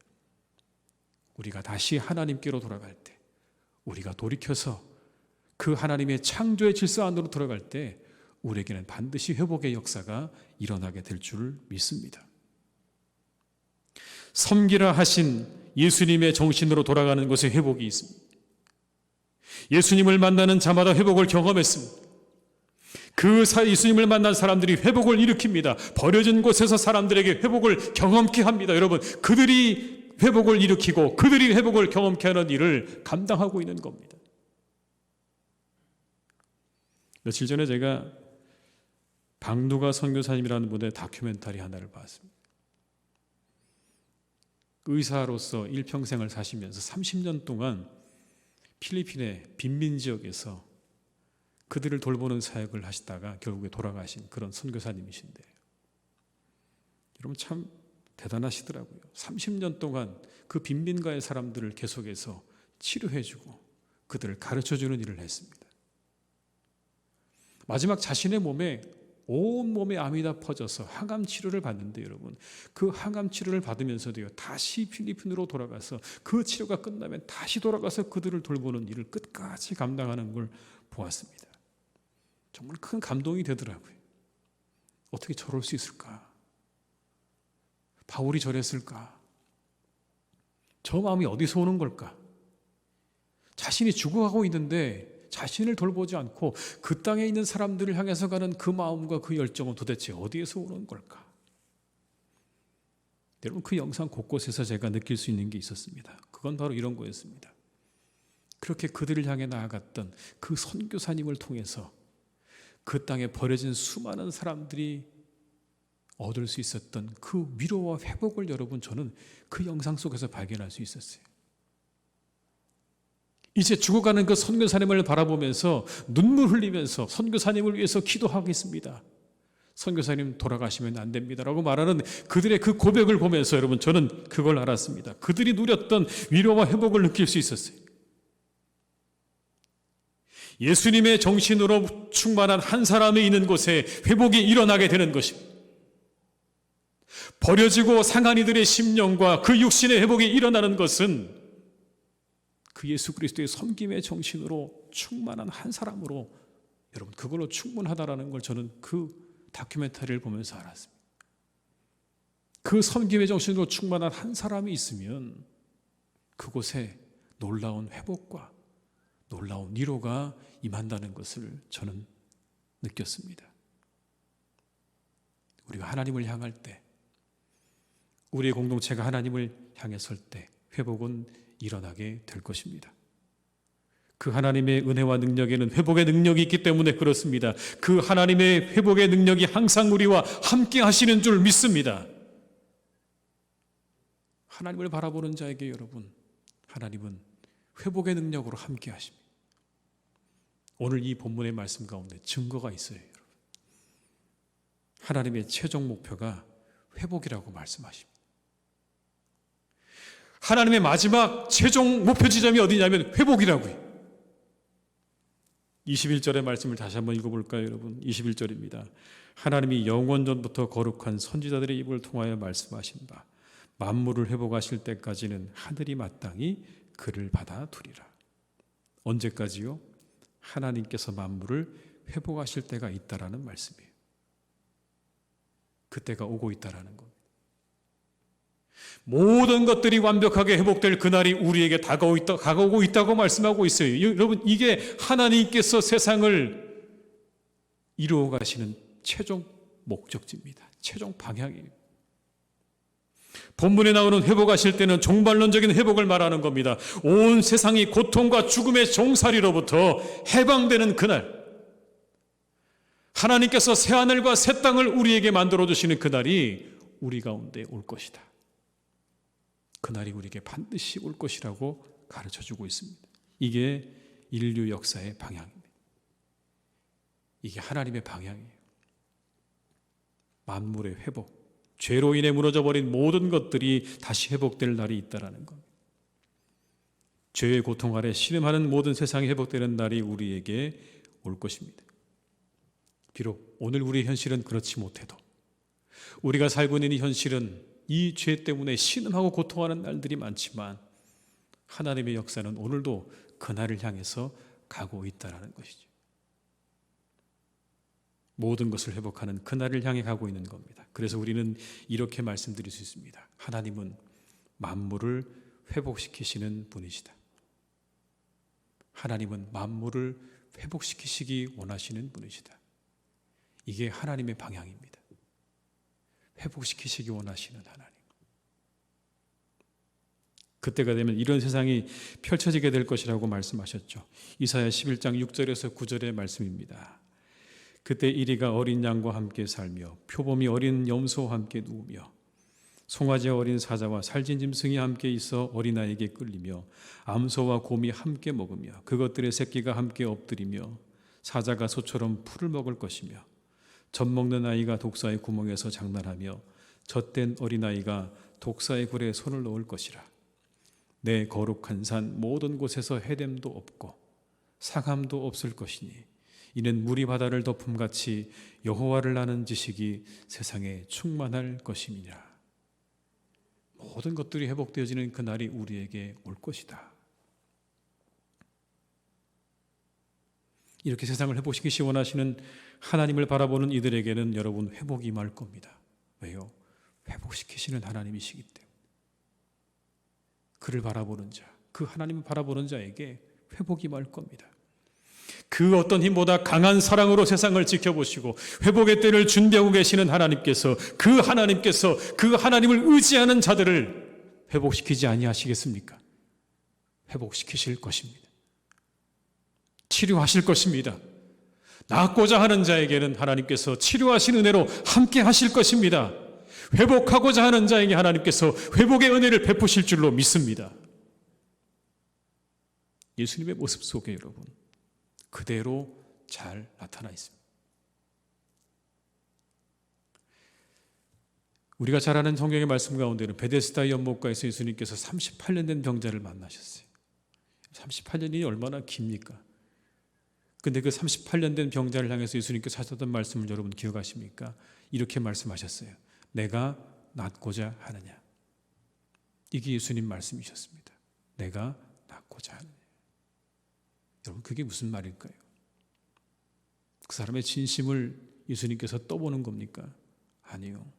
우리가 다시 하나님께로 돌아갈 때, 우리가 돌이켜서 그 하나님의 창조의 질서 안으로 들어갈 때 우리에게는 반드시 회복의 역사가 일어나게 될 줄 믿습니다. 섬기라 하신 예수님의 정신으로 돌아가는 것에 회복이 있습니다. 예수님을 만나는 자마다 회복을 경험했습니다. 예수님을 만난 사람들이 회복을 일으킵니다. 버려진 곳에서 사람들에게 회복을 경험케 합니다. 여러분, 그들이 회복을 일으키고 그들이 회복을 경험케 하는 일을 감당하고 있는 겁니다. 며칠 전에 제가 박누가 선교사님이라는 분의 다큐멘터리 하나를 봤습니다. 의사로서 일평생을 사시면서 30년 동안 필리핀의 빈민 지역에서 그들을 돌보는 사역을 하시다가 결국에 돌아가신 그런 선교사님이신데, 여러분 참 대단하시더라고요. 30년 동안 그 빈민가의 사람들을 계속해서 치료해주고 그들을 가르쳐주는 일을 했습니다. 마지막 자신의 몸에 온 몸에 암이 다 퍼져서 항암 치료를 받는데, 여러분 그 항암 치료를 받으면서도요, 다시 필리핀으로 돌아가서 그 치료가 끝나면 다시 돌아가서 그들을 돌보는 일을 끝까지 감당하는 걸 보았습니다. 정말 큰 감동이 되더라고요. 어떻게 저럴 수 있을까? 바울이 저랬을까? 저 마음이 어디서 오는 걸까? 자신이 죽어가고 있는데 자신을 돌보지 않고 그 땅에 있는 사람들을 향해서 가는 그 마음과 그 열정은 도대체 어디에서 오는 걸까? 여러분, 그 영상 곳곳에서 제가 느낄 수 있는 게 있었습니다. 그건 바로 이런 거였습니다. 그렇게 그들을 향해 나아갔던 그 선교사님을 통해서 그 땅에 버려진 수많은 사람들이 얻을 수 있었던 그 위로와 회복을 여러분, 저는 그 영상 속에서 발견할 수 있었어요. 이제 죽어가는 그 선교사님을 바라보면서 눈물 흘리면서 선교사님을 위해서 기도하겠습니다. 선교사님 돌아가시면 안 됩니다라고 말하는 그들의 그 고백을 보면서 여러분, 저는 그걸 알았습니다. 그들이 누렸던 위로와 회복을 느낄 수 있었어요. 예수님의 정신으로 충만한 한 사람이 있는 곳에 회복이 일어나게 되는 것입니다. 버려지고 상한 이들의 심령과 그 육신의 회복이 일어나는 것은 그 예수 그리스도의 섬김의 정신으로 충만한 한 사람으로, 여러분 그걸로 충분하다라는 걸 저는 그 다큐멘터리를 보면서 알았습니다. 그 섬김의 정신으로 충만한 한 사람이 있으면 그곳에 놀라운 회복과 놀라운 위로가 임한다는 것을 저는 느꼈습니다. 우리가 하나님을 향할 때, 우리의 공동체가 하나님을 향해 설 때 회복은 일어나게 될 것입니다. 그 하나님의 은혜와 능력에는 회복의 능력이 있기 때문에 그렇습니다. 그 하나님의 회복의 능력이 항상 우리와 함께 하시는 줄 믿습니다. 하나님을 바라보는 자에게 여러분, 하나님은 회복의 능력으로 함께 하십니다. 오늘 이 본문의 말씀 가운데 증거가 있어요, 여러분. 하나님의 최종 목표가 회복이라고 말씀하십니다. 하나님의 마지막 최종 목표 지점이 어디냐면 회복이라고요. 21절의 말씀을 다시 한번 읽어볼까요, 여러분? 21절입니다. 하나님이 영원전부터 거룩한 선지자들의 입을 통하여 말씀하신 바 만물을 회복하실 때까지는 하늘이 마땅히 그를 받아두리라. 언제까지요? 하나님께서 만물을 회복하실 때가 있다라는 말씀이에요. 그때가 오고 있다라는 겁니다. 모든 것들이 완벽하게 회복될 그날이 우리에게 다가오고 있다고 말씀하고 있어요. 여러분, 이게 하나님께서 세상을 이루어 가시는 최종 목적지입니다. 최종 방향이에요. 본문에 나오는 회복하실 때는 종말론적인 회복을 말하는 겁니다. 온 세상이 고통과 죽음의 종살이로부터 해방되는 그날, 하나님께서 새하늘과 새 땅을 우리에게 만들어주시는 그날이 우리 가운데 올 것이다. 그날이 우리에게 반드시 올 것이라고 가르쳐주고 있습니다. 이게 인류 역사의 방향입니다. 이게 하나님의 방향이에요. 만물의 회복, 죄로 인해 무너져버린 모든 것들이 다시 회복될 날이 있다는 것. 죄의 고통 아래 신음하는 모든 세상이 회복되는 날이 우리에게 올 것입니다. 비록 오늘 우리의 현실은 그렇지 못해도 우리가 살고 있는 이 현실은 이 죄 때문에 신음하고 고통하는 날들이 많지만 하나님의 역사는 오늘도 그날을 향해서 가고 있다는 것이죠. 모든 것을 회복하는 그날을 향해 가고 있는 겁니다. 그래서 우리는 이렇게 말씀드릴 수 있습니다. 하나님은 만물을 회복시키시는 분이시다. 하나님은 만물을 회복시키시기 원하시는 분이시다. 이게 하나님의 방향입니다. 회복시키시기 원하시는 하나님. 그때가 되면 이런 세상이 펼쳐지게 될 것이라고 말씀하셨죠. 이사야 11장 6절에서 9절의 말씀입니다. 그때 이리가 어린 양과 함께 살며 표범이 어린 염소와 함께 누우며 송아지 어린 사자와 살진 짐승이 함께 있어 어린아이에게 끌리며 암소와 곰이 함께 먹으며 그것들의 새끼가 함께 엎드리며 사자가 소처럼 풀을 먹을 것이며 젖 먹는 아이가 독사의 구멍에서 장난하며 젖된 어린아이가 독사의 굴에 손을 넣을 것이라. 내 거룩한 산 모든 곳에서 해됨도 없고 상함도 없을 것이니 이는 물이 바다를 덮음같이 여호와를 아는 지식이 세상에 충만할 것임이라. 모든 것들이 회복되어지는 그날이 우리에게 올 것이다. 이렇게 세상을 회복시키시 원하시는 하나님을 바라보는 이들에게는 여러분 회복이 임할 겁니다. 왜요? 회복시키시는 하나님이시기 때문에. 그를 바라보는 자, 그 하나님을 바라보는 자에게 회복이 임할 겁니다. 그 어떤 힘보다 강한 사랑으로 세상을 지켜보시고 회복의 때를 준비하고 계시는 하나님께서 그 하나님을 의지하는 자들을 회복시키지 아니하시겠습니까? 회복시키실 것입니다. 치료하실 것입니다. 낫고자 하는 자에게는 하나님께서 치료하신 은혜로 함께 하실 것입니다. 회복하고자 하는 자에게 하나님께서 회복의 은혜를 베푸실 줄로 믿습니다. 예수님의 모습 속에 여러분 그대로 잘 나타나 있습니다. 우리가 잘 아는 성경의 말씀 가운데는 베데스다 연못가에서 예수님께서 38년 된 병자를 만나셨어요. 38년이 얼마나 깁니까? 근데 그 38년 된 병자를 향해서 예수님께서 하셨던 말씀을 여러분 기억하십니까? 이렇게 말씀하셨어요. 내가 낫고자 하느냐. 이게 예수님 말씀이셨습니다. 내가 낫고자 하느냐. 여러분 그게 무슨 말일까요? 그 사람의 진심을 예수님께서 떠보는 겁니까? 아니요.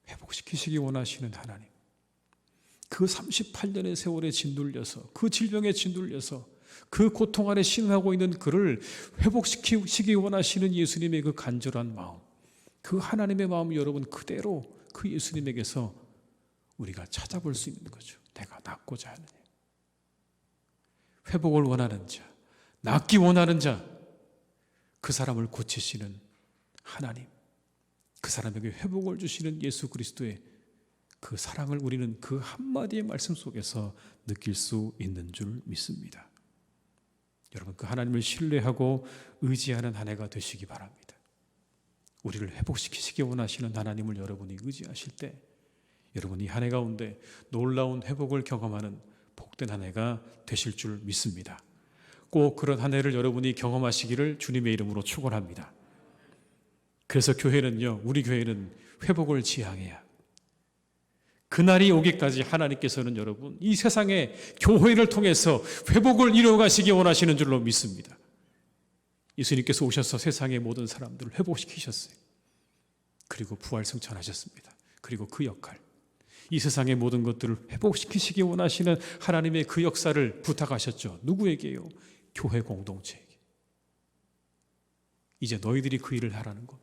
회복시키시기 원하시는 하나님. 그 38년의 세월에 짓눌려서 그 질병에 짓눌려서 그 고통 아래 신음하고 있는 그를 회복시키시기 원하시는 예수님의 그 간절한 마음, 그 하나님의 마음 여러분 그대로 그 예수님에게서 우리가 찾아볼 수 있는 거죠. 내가 낫고자 하느냐. 회복을 원하는 자, 낫기 원하는 자, 그 사람을 고치시는 하나님, 그 사람에게 회복을 주시는 예수 그리스도의 그 사랑을 우리는 그 한마디의 말씀 속에서 느낄 수 있는 줄 믿습니다. 여러분 그 하나님을 신뢰하고 의지하는 한 해가 되시기 바랍니다. 우리를 회복시키시기 원하시는 하나님을 여러분이 의지하실 때 여러분 이 한 해 가운데 놀라운 회복을 경험하는 복된 한 해가 되실 줄 믿습니다. 꼭 그런 한 해를 여러분이 경험하시기를 주님의 이름으로 축원합니다. 그래서 교회는요, 우리 교회는 회복을 지향해야 그날이 오기까지 하나님께서는 여러분 이 세상에 교회를 통해서 회복을 이루어가시기 원하시는 줄로 믿습니다. 예수님께서 오셔서 세상의 모든 사람들을 회복시키셨어요. 그리고 부활승천하셨습니다. 그리고 그 역할, 이 세상의 모든 것들을 회복시키시기 원하시는 하나님의 그 역사를 부탁하셨죠. 누구에게요? 교회 공동체에게. 이제 너희들이 그 일을 하라는 것.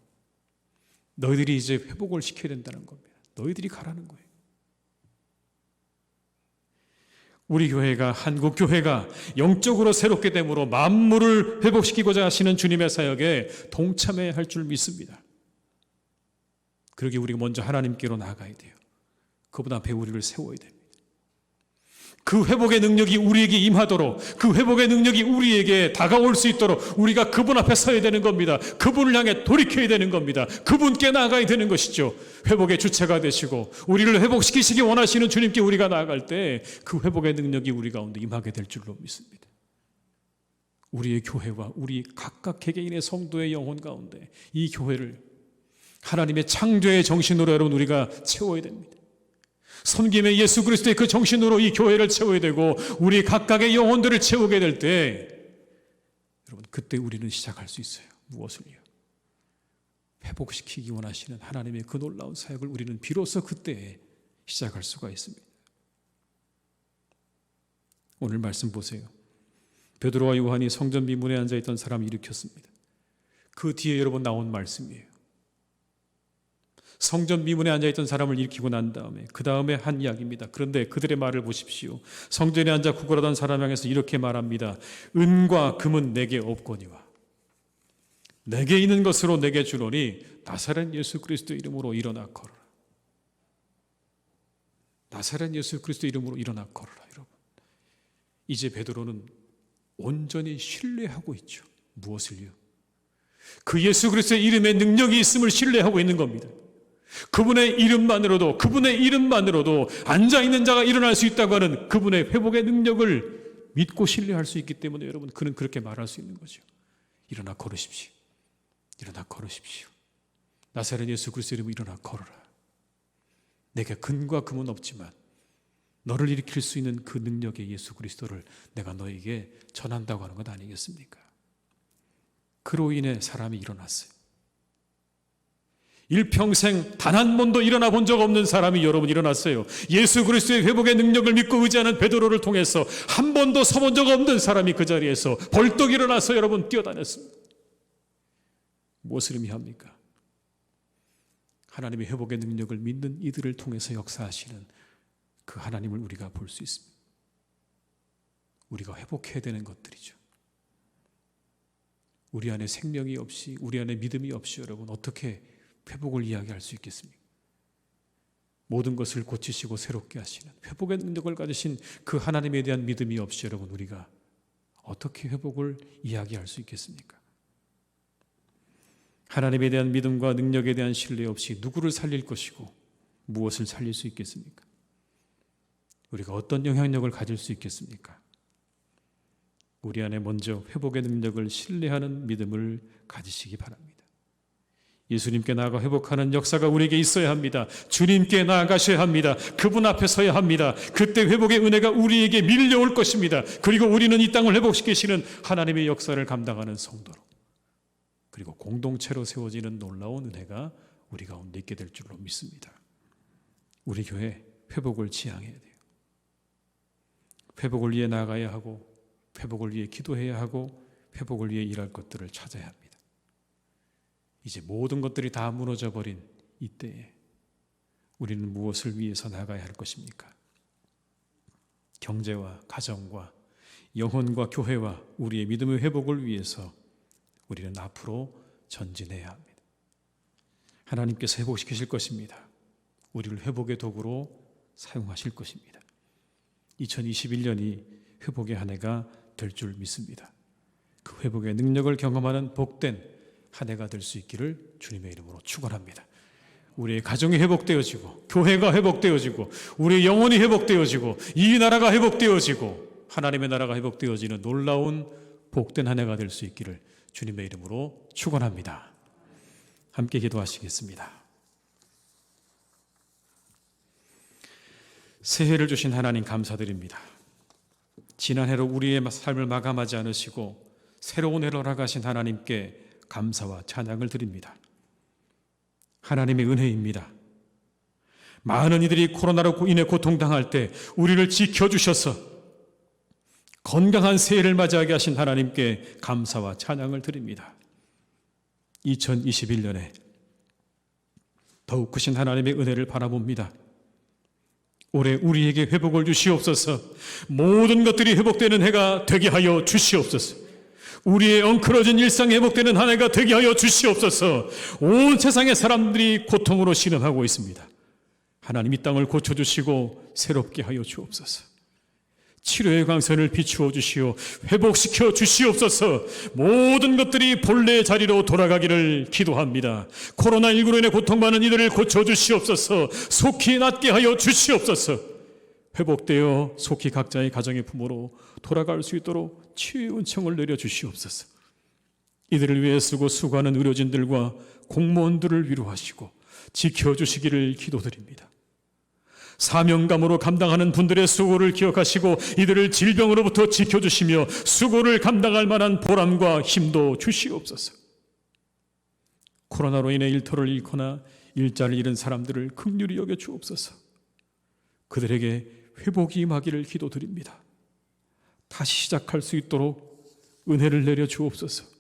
너희들이 이제 회복을 시켜야 된다는 겁니다. 너희들이 가라는 거예요. 우리 교회가, 한국 교회가 영적으로 새롭게 됨으로 만물을 회복시키고자 하시는 주님의 사역에 동참해야 할 줄 믿습니다. 그러기 우리가 먼저 하나님께로 나아가야 돼요. 그분 앞에 우리를 세워야 됩니다. 그 회복의 능력이 우리에게 임하도록, 그 회복의 능력이 우리에게 다가올 수 있도록 우리가 그분 앞에 서야 되는 겁니다. 그분을 향해 돌이켜야 되는 겁니다. 그분께 나아가야 되는 것이죠. 회복의 주체가 되시고 우리를 회복시키시기 원하시는 주님께 우리가 나아갈 때 그 회복의 능력이 우리 가운데 임하게 될 줄로 믿습니다. 우리의 교회와 우리 각각 개개인의 성도의 영혼 가운데 이 교회를 하나님의 창조의 정신으로 여러분 우리가 채워야 됩니다. 섬김의 예수 그리스도의 그 정신으로 이 교회를 채워야 되고 우리 각각의 영혼들을 채우게 될 때 여러분 그때 우리는 시작할 수 있어요. 무엇을요? 회복시키기 원하시는 하나님의 그 놀라운 사역을 우리는 비로소 그때 시작할 수가 있습니다. 오늘 말씀 보세요. 베드로와 요한이 성전 미문에 앉아있던 사람을 일으켰습니다. 그 뒤에 여러분 나온 말씀이에요. 성전 미문에 앉아있던 사람을 일으키고 난 다음에 그 다음에 한 이야기입니다. 그런데 그들의 말을 보십시오. 성전에 앉아 구걸하던 사람 향해서 이렇게 말합니다. 은과 금은 내게 없거니와 내게 있는 것으로 내게 주노니 나사렛 예수 그리스도 이름으로 일어나 걸어라. 나사렛 예수 그리스도 이름으로 일어나 걸어라. 여러분, 이제 베드로는 온전히 신뢰하고 있죠. 무엇을요? 그 예수 그리스도의 이름에 능력이 있음을 신뢰하고 있는 겁니다. 그분의 이름만으로도 앉아있는 자가 일어날 수 있다고 하는 그분의 회복의 능력을 믿고 신뢰할 수 있기 때문에 여러분 그는 그렇게 말할 수 있는 거죠. 일어나 걸으십시오. 일어나 걸으십시오. 나사렛 예수 그리스도 이름으로 일어나 걸어라. 내게 금과 금은 없지만 너를 일으킬 수 있는 그 능력의 예수 그리스도를 내가 너에게 전한다고 하는 것 아니겠습니까? 그로 인해 사람이 일어났어요. 일평생 단 한 번도 일어나 본 적 없는 사람이 여러분 일어났어요. 예수 그리스도의 회복의 능력을 믿고 의지하는 베드로를 통해서 한 번도 서본 적 없는 사람이 그 자리에서 벌떡 일어나서 여러분 뛰어다녔습니다. 무엇을 의미합니까? 하나님의 회복의 능력을 믿는 이들을 통해서 역사하시는 그 하나님을 우리가 볼 수 있습니다. 우리가 회복해야 되는 것들이죠. 우리 안에 생명이 없이, 우리 안에 믿음이 없이 여러분 어떻게 회복을 이야기할 수 있겠습니까? 모든 것을 고치시고 새롭게 하시는 회복의 능력을 가지신 그 하나님에 대한 믿음이 없이 여러분 우리가 어떻게 회복을 이야기할 수 있겠습니까? 하나님에 대한 믿음과 능력에 대한 신뢰 없이 누구를 살릴 것이고 무엇을 살릴 수 있겠습니까? 우리가 어떤 영향력을 가질 수 있겠습니까? 우리 안에 먼저 회복의 능력을 신뢰하는 믿음을 가지시기 바랍니다. 예수님께 나아가 회복하는 역사가 우리에게 있어야 합니다. 주님께 나아가셔야 합니다. 그분 앞에 서야 합니다. 그때 회복의 은혜가 우리에게 밀려올 것입니다. 그리고 우리는 이 땅을 회복시키시는 하나님의 역사를 감당하는 성도로, 그리고 공동체로 세워지는 놀라운 은혜가 우리 가운데 있게 될 줄로 믿습니다. 우리 교회 회복을 지향해야 돼요. 회복을 위해 나아가야 하고, 회복을 위해 기도해야 하고, 회복을 위해 일할 것들을 찾아야 합니다. 이제 모든 것들이 다 무너져 버린 이때에 우리는 무엇을 위해서 나가야 할 것입니까? 경제와 가정과 영혼과 교회와 우리의 믿음의 회복을 위해서 우리는 앞으로 전진해야 합니다. 하나님께서 회복시키실 것입니다. 우리를 회복의 도구로 사용하실 것입니다. 2021년이 회복의 한 해가 될 줄 믿습니다. 그 회복의 능력을 경험하는 복된 한 해가 될 수 있기를 주님의 이름으로 축원합니다. 우리의 가정이 회복되어지고, 교회가 회복되어지고, 우리의 영혼이 회복되어지고, 이 나라가 회복되어지고, 하나님의 나라가 회복되어지는 놀라운 복된 한 해가 될 수 있기를 주님의 이름으로 축원합니다. 함께 기도하시겠습니다. 새해를 주신 하나님 감사드립니다. 지난 해로 우리의 삶을 마감하지 않으시고 새로운 해로 나가신 하나님께 감사와 찬양을 드립니다. 하나님의 은혜입니다. 많은 이들이 코로나로 인해 고통당할 때 우리를 지켜주셔서 건강한 새해를 맞이하게 하신 하나님께 감사와 찬양을 드립니다. 2021년에 더욱 크신 하나님의 은혜를 바라봅니다. 올해 우리에게 회복을 주시옵소서. 모든 것들이 회복되는 해가 되게 하여 주시옵소서. 우리의 엉클어진 일상 회복되는 한 해가 되게 하여 주시옵소서. 온 세상의 사람들이 고통으로 신음하고 있습니다. 하나님 이 땅을 고쳐주시고 새롭게 하여 주옵소서. 치료의 광선을 비추어 주시오. 회복시켜 주시옵소서. 모든 것들이 본래의 자리로 돌아가기를 기도합니다. 코로나19로 인해 고통받는 이들을 고쳐 주시옵소서. 속히 낫게 하여 주시옵소서. 회복되어 속히 각자의 가정의 품으로 돌아갈 수 있도록 치유의 은총을 내려 주시옵소서. 이들을 위해 쓰고 수고하는 의료진들과 공무원들을 위로하시고 지켜주시기를 기도드립니다. 사명감으로 감당하는 분들의 수고를 기억하시고 이들을 질병으로부터 지켜주시며 수고를 감당할 만한 보람과 힘도 주시옵소서. 코로나로 인해 일터를 잃거나 일자를 잃은 사람들을 긍휼히 여겨 주옵소서. 그들에게 회복이 임하기를 기도드립니다. 다시 시작할 수 있도록 은혜를 내려 주옵소서.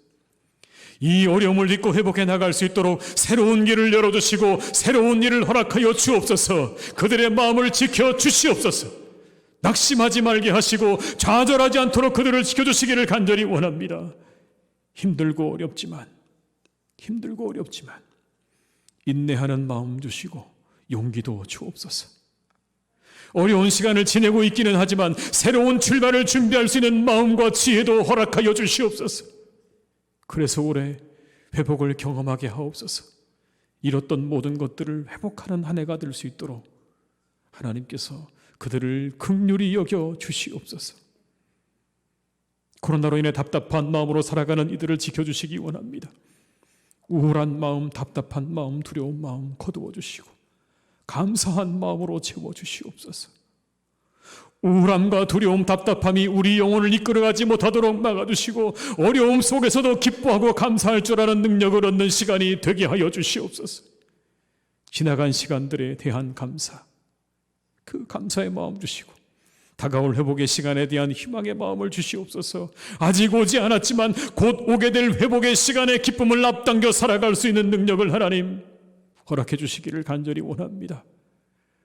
이 어려움을 잊고 회복해 나갈 수 있도록 새로운 길을 열어주시고 새로운 일을 허락하여 주옵소서. 그들의 마음을 지켜 주시옵소서. 낙심하지 말게 하시고 좌절하지 않도록 그들을 지켜주시기를 간절히 원합니다. 힘들고 어렵지만 인내하는 마음 주시고 용기도 주옵소서. 어려운 시간을 지내고 있기는 하지만 새로운 출발을 준비할 수 있는 마음과 지혜도 허락하여 주시옵소서. 그래서 올해 회복을 경험하게 하옵소서. 잃었던 모든 것들을 회복하는 한 해가 될 수 있도록 하나님께서 그들을 긍휼히 여겨 주시옵소서. 코로나로 인해 답답한 마음으로 살아가는 이들을 지켜주시기 원합니다. 우울한 마음, 답답한 마음, 두려운 마음 거두어 주시고 감사한 마음으로 채워주시옵소서. 우울함과 두려움, 답답함이 우리 영혼을 이끌어가지 못하도록 막아주시고 어려움 속에서도 기뻐하고 감사할 줄 아는 능력을 얻는 시간이 되게 하여 주시옵소서. 지나간 시간들에 대한 감사, 그 감사의 마음 주시고 다가올 회복의 시간에 대한 희망의 마음을 주시옵소서. 아직 오지 않았지만 곧 오게 될 회복의 시간에 기쁨을 앞당겨 살아갈 수 있는 능력을 하나님 허락해 주시기를 간절히 원합니다.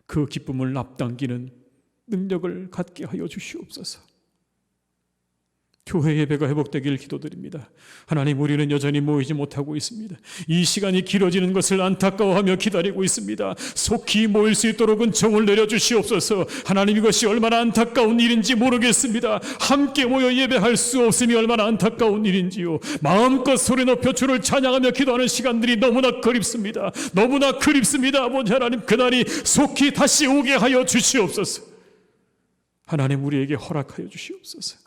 그 기쁨을 앞당기는 능력을 갖게 하여 주시옵소서. 교회 예배가 회복되길 기도드립니다. 하나님, 우리는 여전히 모이지 못하고 있습니다. 이 시간이 길어지는 것을 안타까워하며 기다리고 있습니다. 속히 모일 수 있도록 은총을 내려주시옵소서. 하나님, 이것이 얼마나 안타까운 일인지 모르겠습니다. 함께 모여 예배할 수 없음이 얼마나 안타까운 일인지요. 마음껏 소리 높여 주를 찬양하며 기도하는 시간들이 너무나 그립습니다. 너무나 그립습니다. 아버지 하나님, 그날이 속히 다시 오게 하여 주시옵소서. 하나님, 우리에게 허락하여 주시옵소서.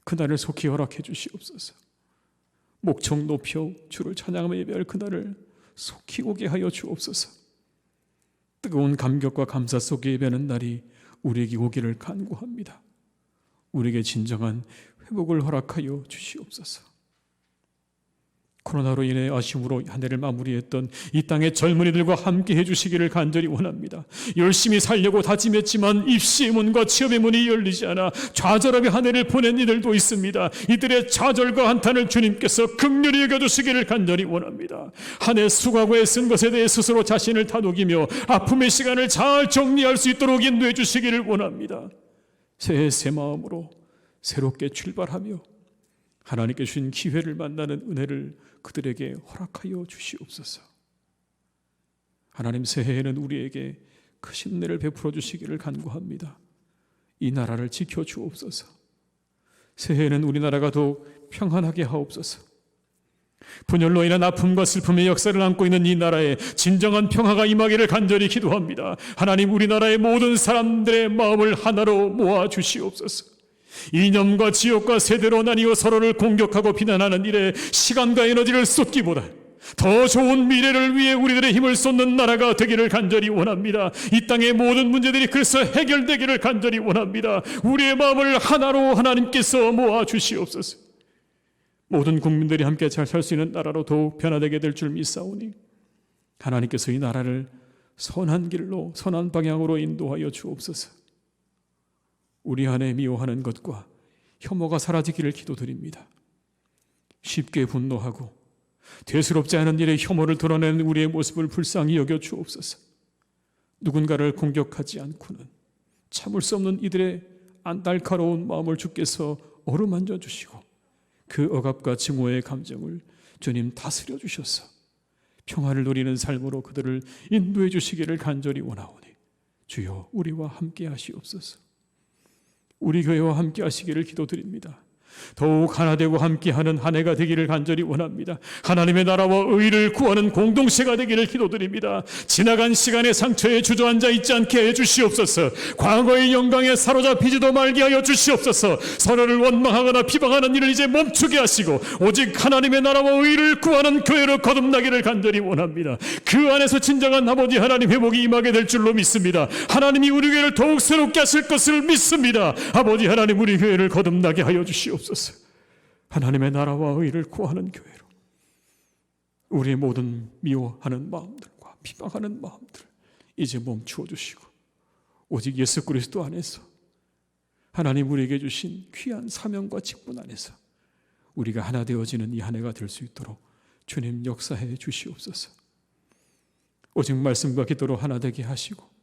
그날을 속히 허락해 주시옵소서. 목청 높여 주를 찬양하며 예배할 그날을 속히 오게 하여 주옵소서. 뜨거운 감격과 감사 속에 예배하는 날이 우리에게 오기를 간구합니다. 우리에게 진정한 회복을 허락하여 주시옵소서. 코로나로 인해 아쉬움으로 한 해를 마무리했던 이 땅의 젊은이들과 함께 해주시기를 간절히 원합니다. 열심히 살려고 다짐했지만 입시의 문과 취업의 문이 열리지 않아 좌절함의 한 해를 보낸 이들도 있습니다. 이들의 좌절과 한탄을 주님께서 긍휼히 여겨주시기를 간절히 원합니다. 한 해 수고하고 애쓴 것에 대해 스스로 자신을 다독이며 아픔의 시간을 잘 정리할 수 있도록 인도해 주시기를 원합니다. 새해 새 마음으로 새롭게 출발하며 하나님께 주신 기회를 만나는 은혜를 그들에게 허락하여 주시옵소서. 하나님, 새해에는 우리에게 크신 은혜를 베풀어 주시기를 간구합니다. 이 나라를 지켜 주옵소서. 새해에는 우리나라가 더욱 평안하게 하옵소서. 분열로 인한 아픔과 슬픔의 역사를 안고 있는 이 나라에 진정한 평화가 임하기를 간절히 기도합니다. 하나님, 우리나라의 모든 사람들의 마음을 하나로 모아 주시옵소서. 이념과 지역과 세대로 나뉘어 서로를 공격하고 비난하는 일에 시간과 에너지를 쏟기보다 더 좋은 미래를 위해 우리들의 힘을 쏟는 나라가 되기를 간절히 원합니다. 이 땅의 모든 문제들이 그래서 해결되기를 간절히 원합니다. 우리의 마음을 하나로 하나님께서 모아 주시옵소서. 모든 국민들이 함께 잘 살 수 있는 나라로 더욱 변화되게 될 줄 믿사오니 하나님께서 이 나라를 선한 길로, 선한 방향으로 인도하여 주옵소서. 우리 안에 미워하는 것과 혐오가 사라지기를 기도드립니다. 쉽게 분노하고 대수롭지 않은 일에 혐오를 드러내는 우리의 모습을 불쌍히 여겨 주옵소서. 누군가를 공격하지 않고는 참을 수 없는 이들의 날카로운 마음을 주께서 어루만져 주시고 그 억압과 증오의 감정을 주님 다스려 주셔서 평화를 누리는 삶으로 그들을 인도해 주시기를 간절히 원하오니 주여 우리와 함께 하시옵소서. 우리 교회와 함께 하시기를 기도드립니다. 더욱 하나 되고 함께하는 한 해가 되기를 간절히 원합니다. 하나님의 나라와 의를 구하는 공동체가 되기를 기도드립니다. 지나간 시간의 상처에 주저앉아 있지 않게 해주시옵소서. 과거의 영광에 사로잡히지도 말게 하여 주시옵소서. 서로를 원망하거나 비방하는 일을 이제 멈추게 하시고 오직 하나님의 나라와 의를 구하는 교회로 거듭나기를 간절히 원합니다. 그 안에서 진정한 아버지 하나님 회복이 임하게 될 줄로 믿습니다. 하나님이 우리 교회를 더욱 새롭게 하실 것을 믿습니다. 아버지 하나님, 우리 교회를 거듭나게 하여 주시옵소서. 하나님의 나라와 의를 구하는 교회로 우리의 모든 미워하는 마음들과 비방하는 마음들을 이제 멈추어 주시고 오직 예수 그리스도 안에서 하나님 우리에게 주신 귀한 사명과 직분 안에서 우리가 하나 되어지는 이 한 해가 될 수 있도록 주님 역사해 주시옵소서. 오직 말씀과 기도로 하나 되게 하시고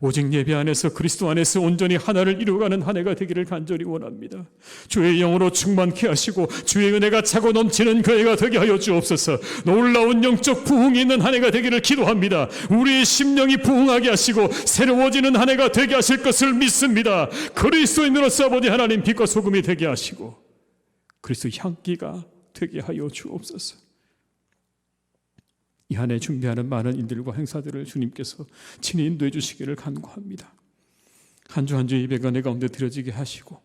오직 예배 안에서 그리스도 안에서 온전히 하나를 이루어가는 한 해가 되기를 간절히 원합니다. 주의 영으로 충만케 하시고 주의 은혜가 차고 넘치는 그 해가 되게 하여 주옵소서. 놀라운 영적 부흥이 있는 한 해가 되기를 기도합니다. 우리의 심령이 부흥하게 하시고 새로워지는 한 해가 되게 하실 것을 믿습니다. 그리스도인으로서 아버지 하나님 빛과 소금이 되게 하시고 그리스도 향기가 되게 하여 주옵소서. 이 한 해 준비하는 많은 일들과 행사들을 주님께서 친히 인도해 주시기를 간구합니다. 한 주 한 주 예배가 내 가운데 드려지게 하시고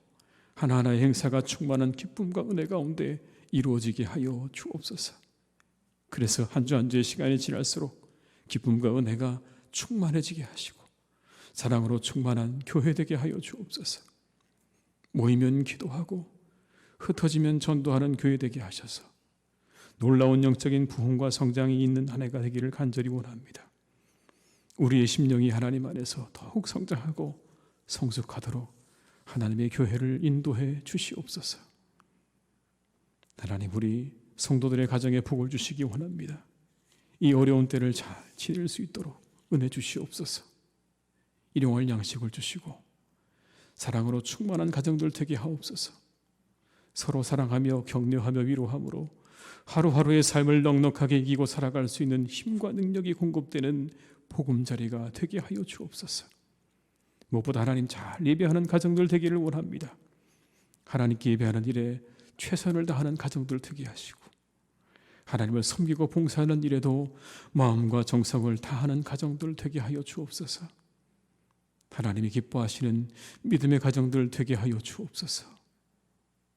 하나하나의 행사가 충만한 기쁨과 은혜 가운데 이루어지게 하여 주옵소서. 그래서 한 주 한 주의 시간이 지날수록 기쁨과 은혜가 충만해지게 하시고 사랑으로 충만한 교회 되게 하여 주옵소서. 모이면 기도하고 흩어지면 전도하는 교회 되게 하셔서 놀라운 영적인 부흥과 성장이 있는 한 해가 되기를 간절히 원합니다. 우리의 심령이 하나님 안에서 더욱 성장하고 성숙하도록 하나님의 교회를 인도해 주시옵소서. 하나님, 우리 성도들의 가정에 복을 주시기 원합니다. 이 어려운 때를 잘 지낼 수 있도록 은혜 주시옵소서. 일용할 양식을 주시고 사랑으로 충만한 가정들 되게 하옵소서. 서로 사랑하며 격려하며 위로함으로 하루하루의 삶을 넉넉하게 이기고 살아갈 수 있는 힘과 능력이 공급되는 보금자리가 되게 하여 주옵소서. 무엇보다 하나님 잘 예배하는 가정들 되기를 원합니다. 하나님께 예배하는 일에 최선을 다하는 가정들 되게 하시고 하나님을 섬기고 봉사하는 일에도 마음과 정성을 다하는 가정들 되게 하여 주옵소서. 하나님이 기뻐하시는 믿음의 가정들 되게 하여 주옵소서.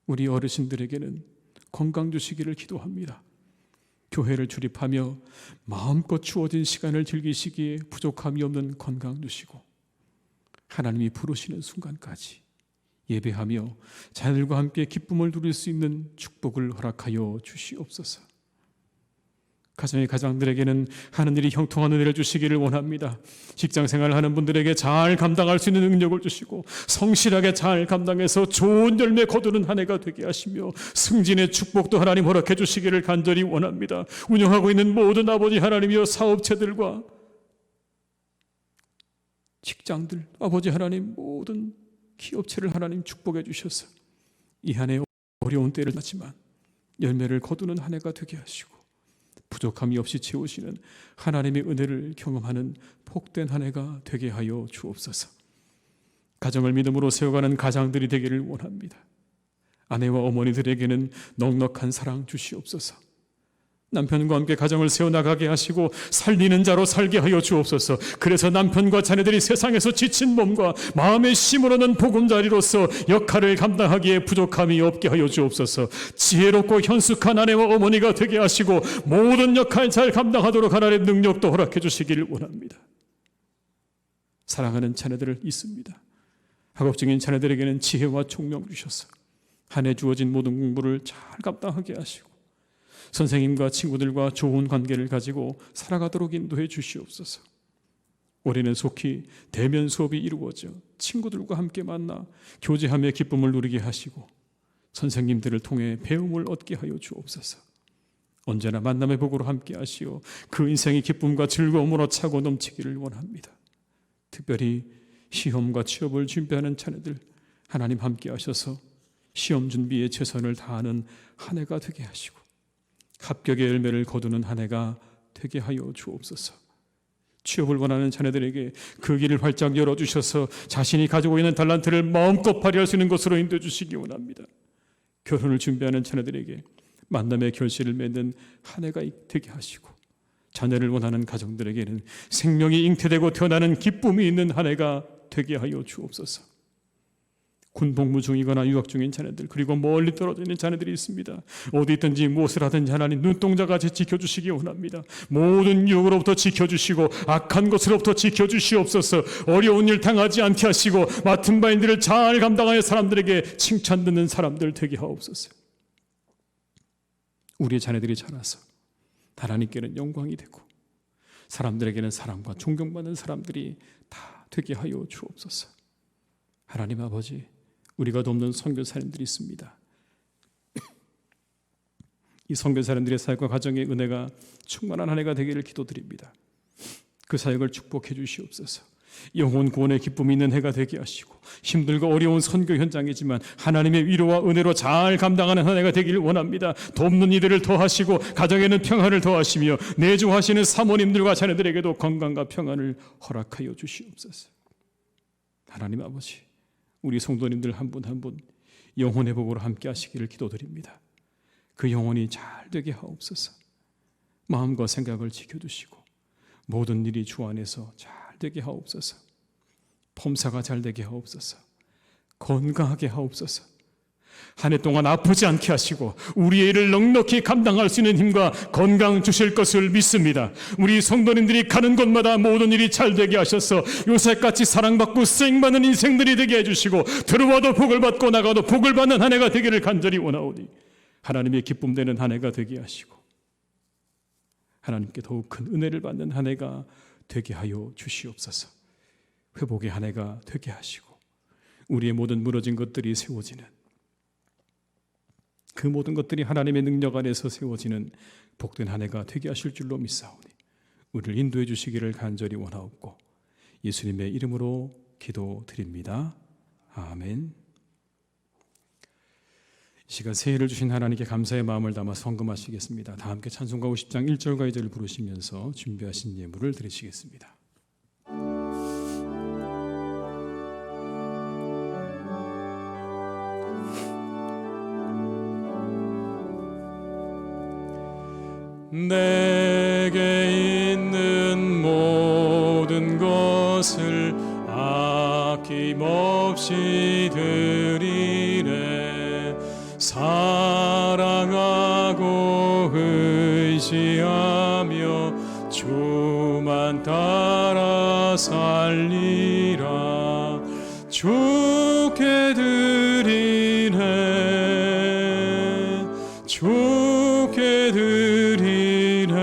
우리 어르신들에게는 건강 주시기를 기도합니다. 교회를 출입하며 마음껏 주어진 시간을 즐기시기에 부족함이 없는 건강 주시고 하나님이 부르시는 순간까지 예배하며 자녀들과 함께 기쁨을 누릴 수 있는 축복을 허락하여 주시옵소서. 가정의 가장들에게는 하느님이 형통한 은혜를 주시기를 원합니다. 직장생활을 하는 분들에게 잘 감당할 수 있는 능력을 주시고 성실하게 잘 감당해서 좋은 열매 거두는 한 해가 되게 하시며 승진의 축복도 하나님 허락해 주시기를 간절히 원합니다. 운영하고 있는 모든 아버지 하나님이여 사업체들과 직장들, 아버지 하나님 모든 기업체를 하나님 축복해 주셔서 이 한 해 어려운 때를 지났지만 열매를 거두는 한 해가 되게 하시고 부족함이 없이 채우시는 하나님의 은혜를 경험하는 복된 한 해가 되게 하여 주옵소서. 가정을 믿음으로 세워가는 가장들이 되기를 원합니다. 아내와 어머니들에게는 넉넉한 사랑 주시옵소서. 남편과 함께 가정을 세워나가게 하시고 살리는 자로 살게 하여 주옵소서. 그래서 남편과 자녀들이 세상에서 지친 몸과 마음의 심으로는 보금자리로서 역할을 감당하기에 부족함이 없게 하여 주옵소서. 지혜롭고 현숙한 아내와 어머니가 되게 하시고 모든 역할 잘 감당하도록 하나님의 능력도 허락해 주시기를 원합니다. 사랑하는 자녀들을 있습니다. 학업 중인 자녀들에게는 지혜와 총명 주셔서 한 해 주어진 모든 공부를 잘 감당하게 하시고 선생님과 친구들과 좋은 관계를 가지고 살아가도록 인도해 주시옵소서. 올해는 속히 대면 수업이 이루어져 친구들과 함께 만나 교제하며 기쁨을 누리게 하시고 선생님들을 통해 배움을 얻게 하여 주옵소서. 언제나 만남의 복으로 함께 하시오. 그 인생이 기쁨과 즐거움으로 차고 넘치기를 원합니다. 특별히 시험과 취업을 준비하는 자녀들 하나님 함께 하셔서 시험 준비에 최선을 다하는 한 해가 되게 하시고 합격의 열매를 거두는 한 해가 되게 하여 주옵소서. 취업을 원하는 자녀들에게 그 길을 활짝 열어주셔서 자신이 가지고 있는 달란트를 마음껏 발휘할 수 있는 것으로 인도해 주시기 원합니다. 결혼을 준비하는 자녀들에게 만남의 결실을 맺는 한 해가 되게 하시고 자녀를 원하는 가정들에게는 생명이 잉태되고 태어나는 기쁨이 있는 한 해가 되게 하여 주옵소서. 군복무 중이거나 유학 중인 자녀들 그리고 멀리 떨어져 있는 자녀들이 있습니다. 어디 있든지 무엇을 하든지 하나님 눈동자같이 지켜주시기 원합니다. 모든 유혹으로부터 지켜주시고 악한 것으로부터 지켜주시옵소서. 어려운 일 당하지 않게 하시고 맡은 바인 일을 잘 감당하여 사람들에게 칭찬 듣는 사람들 되게 하옵소서. 우리의 자녀들이 자라서 하나님께는 영광이 되고 사람들에게는 사랑과 존경받는 사람들이 다 되게 하여 주옵소서. 하나님 아버지, 우리가 돕는 선교사님들이 있습니다. 이 선교사님들의 사역과 가정의 은혜가 충만한 한 해가 되기를 기도드립니다. 그 사역을 축복해 주시옵소서. 영혼 구원의 기쁨이 있는 해가 되게 하시고 힘들고 어려운 선교 현장이지만 하나님의 위로와 은혜로 잘 감당하는 한 해가 되기를 원합니다. 돕는 이들을 더하시고 가정에는 평안을 더하시며 내조하시는 사모님들과 자녀들에게도 건강과 평안을 허락하여 주시옵소서. 하나님 아버지, 우리 성도님들 한 분 한 분 영혼의 복으로 함께 하시기를 기도드립니다. 그 영혼이 잘 되게 하옵소서. 마음과 생각을 지켜주시고 모든 일이 주 안에서 잘 되게 하옵소서. 범사가 잘 되게 하옵소서. 건강하게 하옵소서. 한 해 동안 아프지 않게 하시고 우리의 일을 넉넉히 감당할 수 있는 힘과 건강 주실 것을 믿습니다. 우리 성도님들이 가는 곳마다 모든 일이 잘 되게 하셔서 요셉같이 사랑받고 쓰임받는 인생들이 되게 해주시고 들어와도 복을 받고 나가도 복을 받는 한 해가 되기를 간절히 원하오니 하나님의 기쁨 되는 한 해가 되게 하시고 하나님께 더욱 큰 은혜를 받는 한 해가 되게 하여 주시옵소서. 회복의 한 해가 되게 하시고 우리의 모든 무너진 것들이 세워지는 그 모든 것들이 하나님의 능력 안에서 세워지는 복된 한 해가 되게 하실 줄로 믿사오니 우리를 인도해 주시기를 간절히 원하옵고 예수님의 이름으로 기도드립니다. 아멘. 이 시간 새해를 주신 하나님께 감사의 마음을 담아 성금하시겠습니다. 다 함께 찬송가 50장 1절과 2절을 부르시면서 준비하신 예물을 드리시겠습니다. 내게 있는 모든 것을 아낌없이 드리네. 사랑하고 의지하며 주만 따라 살리라. 주께 드리네. 주께 드리네.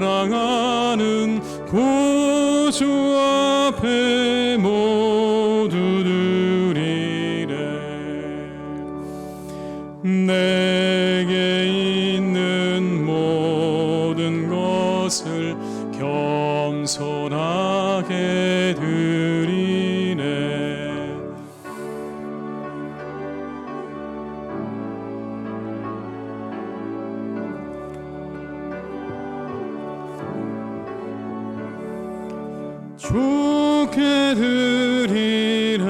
사랑하는 구주 앞에 모두 드리네. 내게 있는 모든 것을 겸손하게 드리네. 주께 드리네.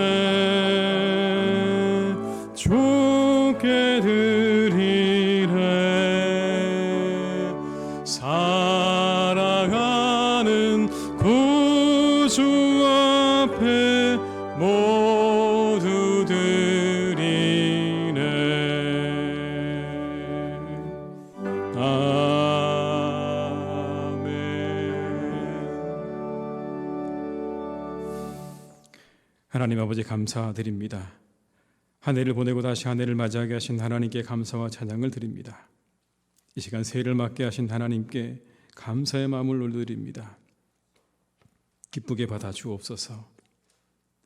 주께 드리네. 사랑하는 구주 앞에 모두 드리네. 하나님 아버지 감사드립니다. 한 해를 보내고 다시 한 해를 맞이하게 하신 하나님께 감사와 찬양을 드립니다. 이 시간 새해를 맞게 하신 하나님께 감사의 마음을 올려드립니다. 기쁘게 받아 주옵소서.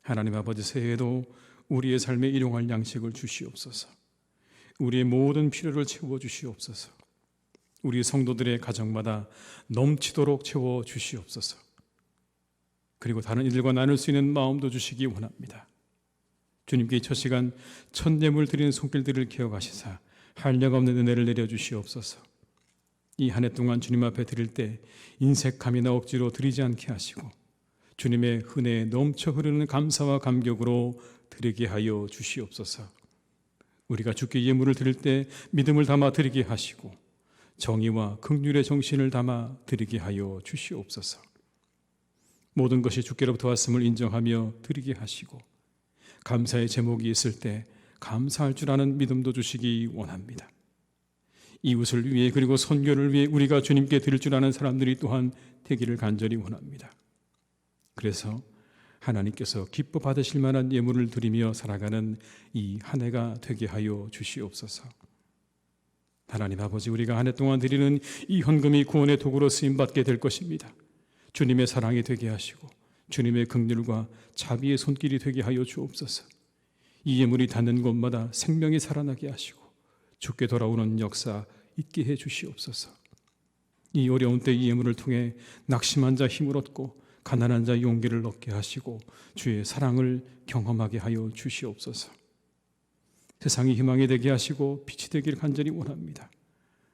하나님 아버지 새해에도 우리의 삶에 일용할 양식을 주시옵소서. 우리의 모든 필요를 채워 주시옵소서. 우리 성도들의 가정마다 넘치도록 채워 주시옵소서. 그리고 다른 이들과 나눌 수 있는 마음도 주시기 원합니다. 주님께 첫 시간 첫 예물 드리는 손길들을 기억하시사 한량 없는 은혜를 내려 주시옵소서. 이 한 해 동안 주님 앞에 드릴 때 인색함이나 억지로 드리지 않게 하시고 주님의 은혜에 넘쳐 흐르는 감사와 감격으로 드리게 하여 주시옵소서. 우리가 주께 예물을 드릴 때 믿음을 담아 드리게 하시고 정의와 긍휼의 정신을 담아 드리게 하여 주시옵소서. 모든 것이 주께로부터 왔음을 인정하며 드리게 하시고 감사의 제목이 있을 때 감사할 줄 아는 믿음도 주시기 원합니다. 이웃을 위해 그리고 선교를 위해 우리가 주님께 드릴 줄 아는 사람들이 또한 되기를 간절히 원합니다. 그래서 하나님께서 기뻐 받으실 만한 예물을 드리며 살아가는 이 한 해가 되게 하여 주시옵소서. 하나님 아버지, 우리가 한 해 동안 드리는 이 헌금이 구원의 도구로 쓰임받게 될 것입니다. 주님의 사랑이 되게 하시고 주님의 긍휼과 자비의 손길이 되게 하여 주옵소서. 이 예물이 닿는 곳마다 생명이 살아나게 하시고 주께 돌아오는 역사 있게 해 주시옵소서. 이 어려운 때 이 예물을 통해 낙심한 자 힘을 얻고 가난한 자 용기를 얻게 하시고 주의 사랑을 경험하게 하여 주시옵소서. 세상이 희망이 되게 하시고 빛이 되기를 간절히 원합니다.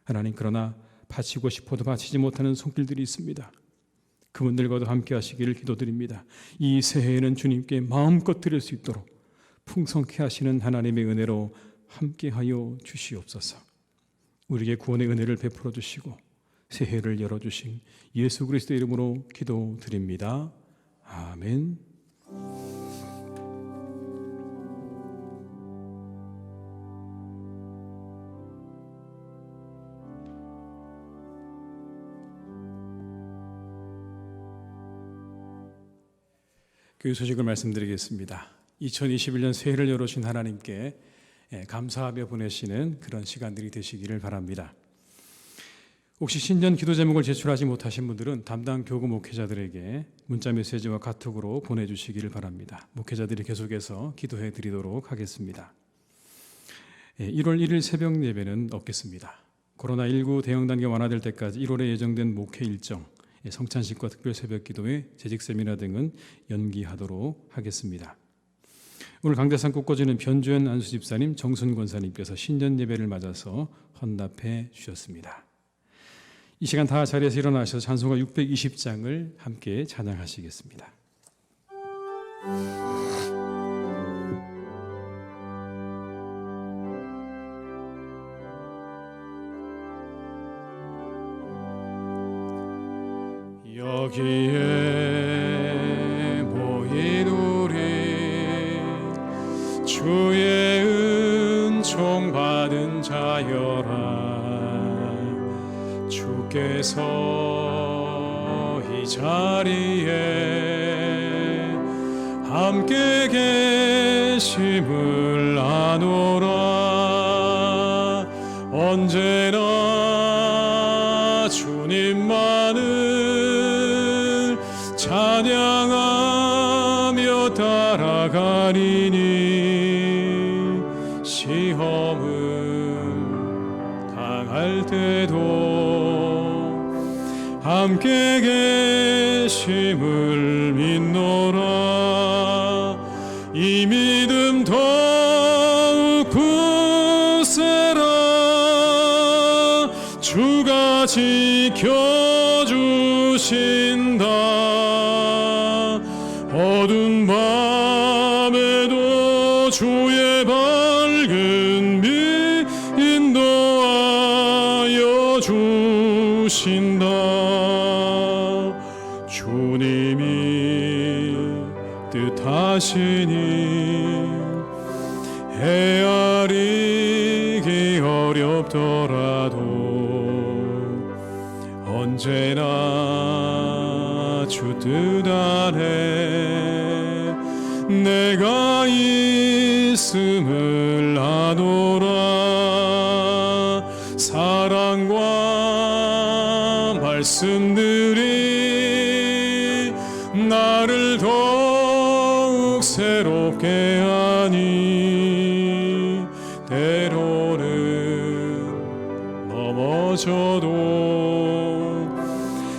하나님, 그러나 바치고 싶어도 바치지 못하는 손길들이 있습니다. 그분들과도 함께 하시기를 기도드립니다. 이 새해에는 주님께 마음껏 드릴 수 있도록 풍성케 하시는 하나님의 은혜로 함께 하여 주시옵소서. 우리에게 구원의 은혜를 베풀어 주시고 새해를 열어주신 예수 그리스도의 이름으로 기도드립니다. 아멘. 교회 소식을 말씀드리겠습니다. 2021년 새해를 열어주신 하나님께 감사하며 보내시는 그런 시간들이 되시기를 바랍니다. 혹시 신년 기도 제목을 제출하지 못하신 분들은 담당 교구 목회자들에게 문자 메시지와 카톡으로 보내주시기를 바랍니다. 목회자들이 계속해서 기도해 드리도록 하겠습니다. 1월 1일 새벽 예배는 없겠습니다. 코로나19 대형 단계 완화될 때까지 1월에 예정된 목회 일정, 성찬식과 특별 새벽 기도회, 재직 세미나 등은 연기하도록 하겠습니다. 오늘 강대상 꽃꽂이는 변주현 안수 집사님, 정순 권사님께서 신년 예배를 맞아서 헌납해 주셨습니다. 이 시간 다 자리에서 일어나셔서 찬송가 620장을 함께 찬양하시겠습니다. 여기에 모인 우리 주의 은총 받은 자여라. 주께서 이 자리에 함께 계심을 아노라. 언제나 주님만을 찬양하며 따라가리니 시험을 당할 때도 함께 계심을 믿노라. 이 믿음 더욱 굳세라. 주가 지켜주신다. 어두운 밤에도 주의 밝은 빛 인도하여 주신다. 주님이 뜻하시니 헤아리기 어렵더라도 언제나 주 뜻 안에 내가 있음을 아노라. 사랑과 말씀들이 나를 더욱 새롭게 하니 때로는 넘어져도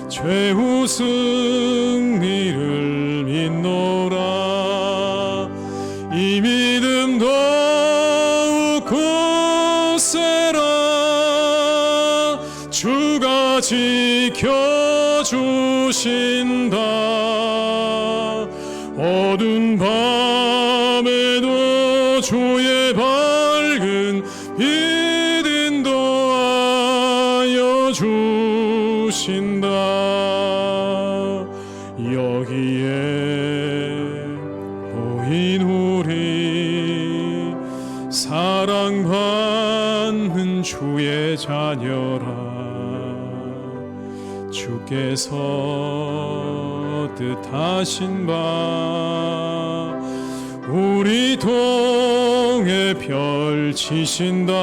최후 승리를 믿노라. 이 믿음 더욱 굳세라. 주가 지켜주신다. 어두운 밤에도 주의 밝은 빛 인도하여 주신다. 여기에 모인 우리 사랑받는 주의 자녀라. 주께서 뜻하신 바 우리 통해 펼치신다.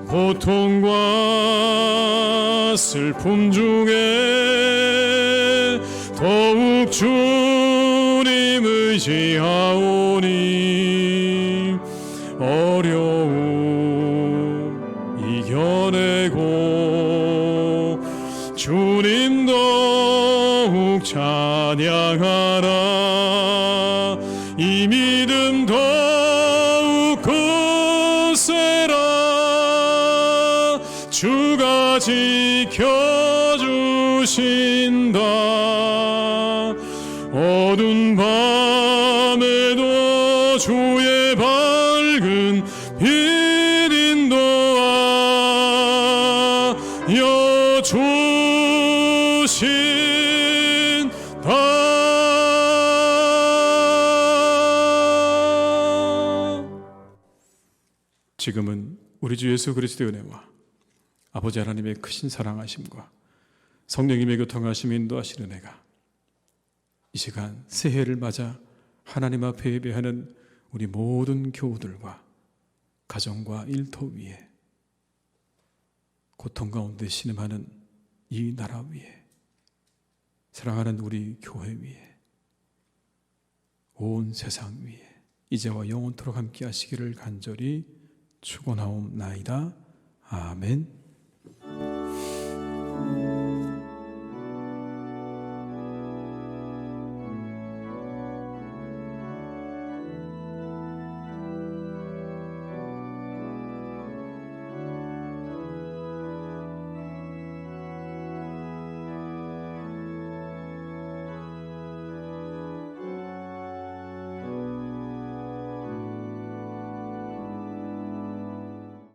고통과 슬픔 중에 더욱 주님 의지하오니 어려움 이겨내고 주님 더욱 찬양하라. 이 믿음 더욱 굳세라. 주가 지켜주신다. 어두운 밤에도 주의 밝은 빛 인도하여 주신다. 지금은 우리 주 예수 그리스도의 은혜와 아버지 하나님의 크신 사랑하심과 성령님의 교통하심 인도하시는 은혜가 이 시간 새해를 맞아 하나님 앞에 예배하는 우리 모든 교우들과 가정과 일터 위에 고통 가운데 신음하는 이 나라 위에 사랑하는 우리 교회 위에 온 세상 위에 이제와 영원토록 함께 하시기를 간절히 축원하옵나이다. 아멘.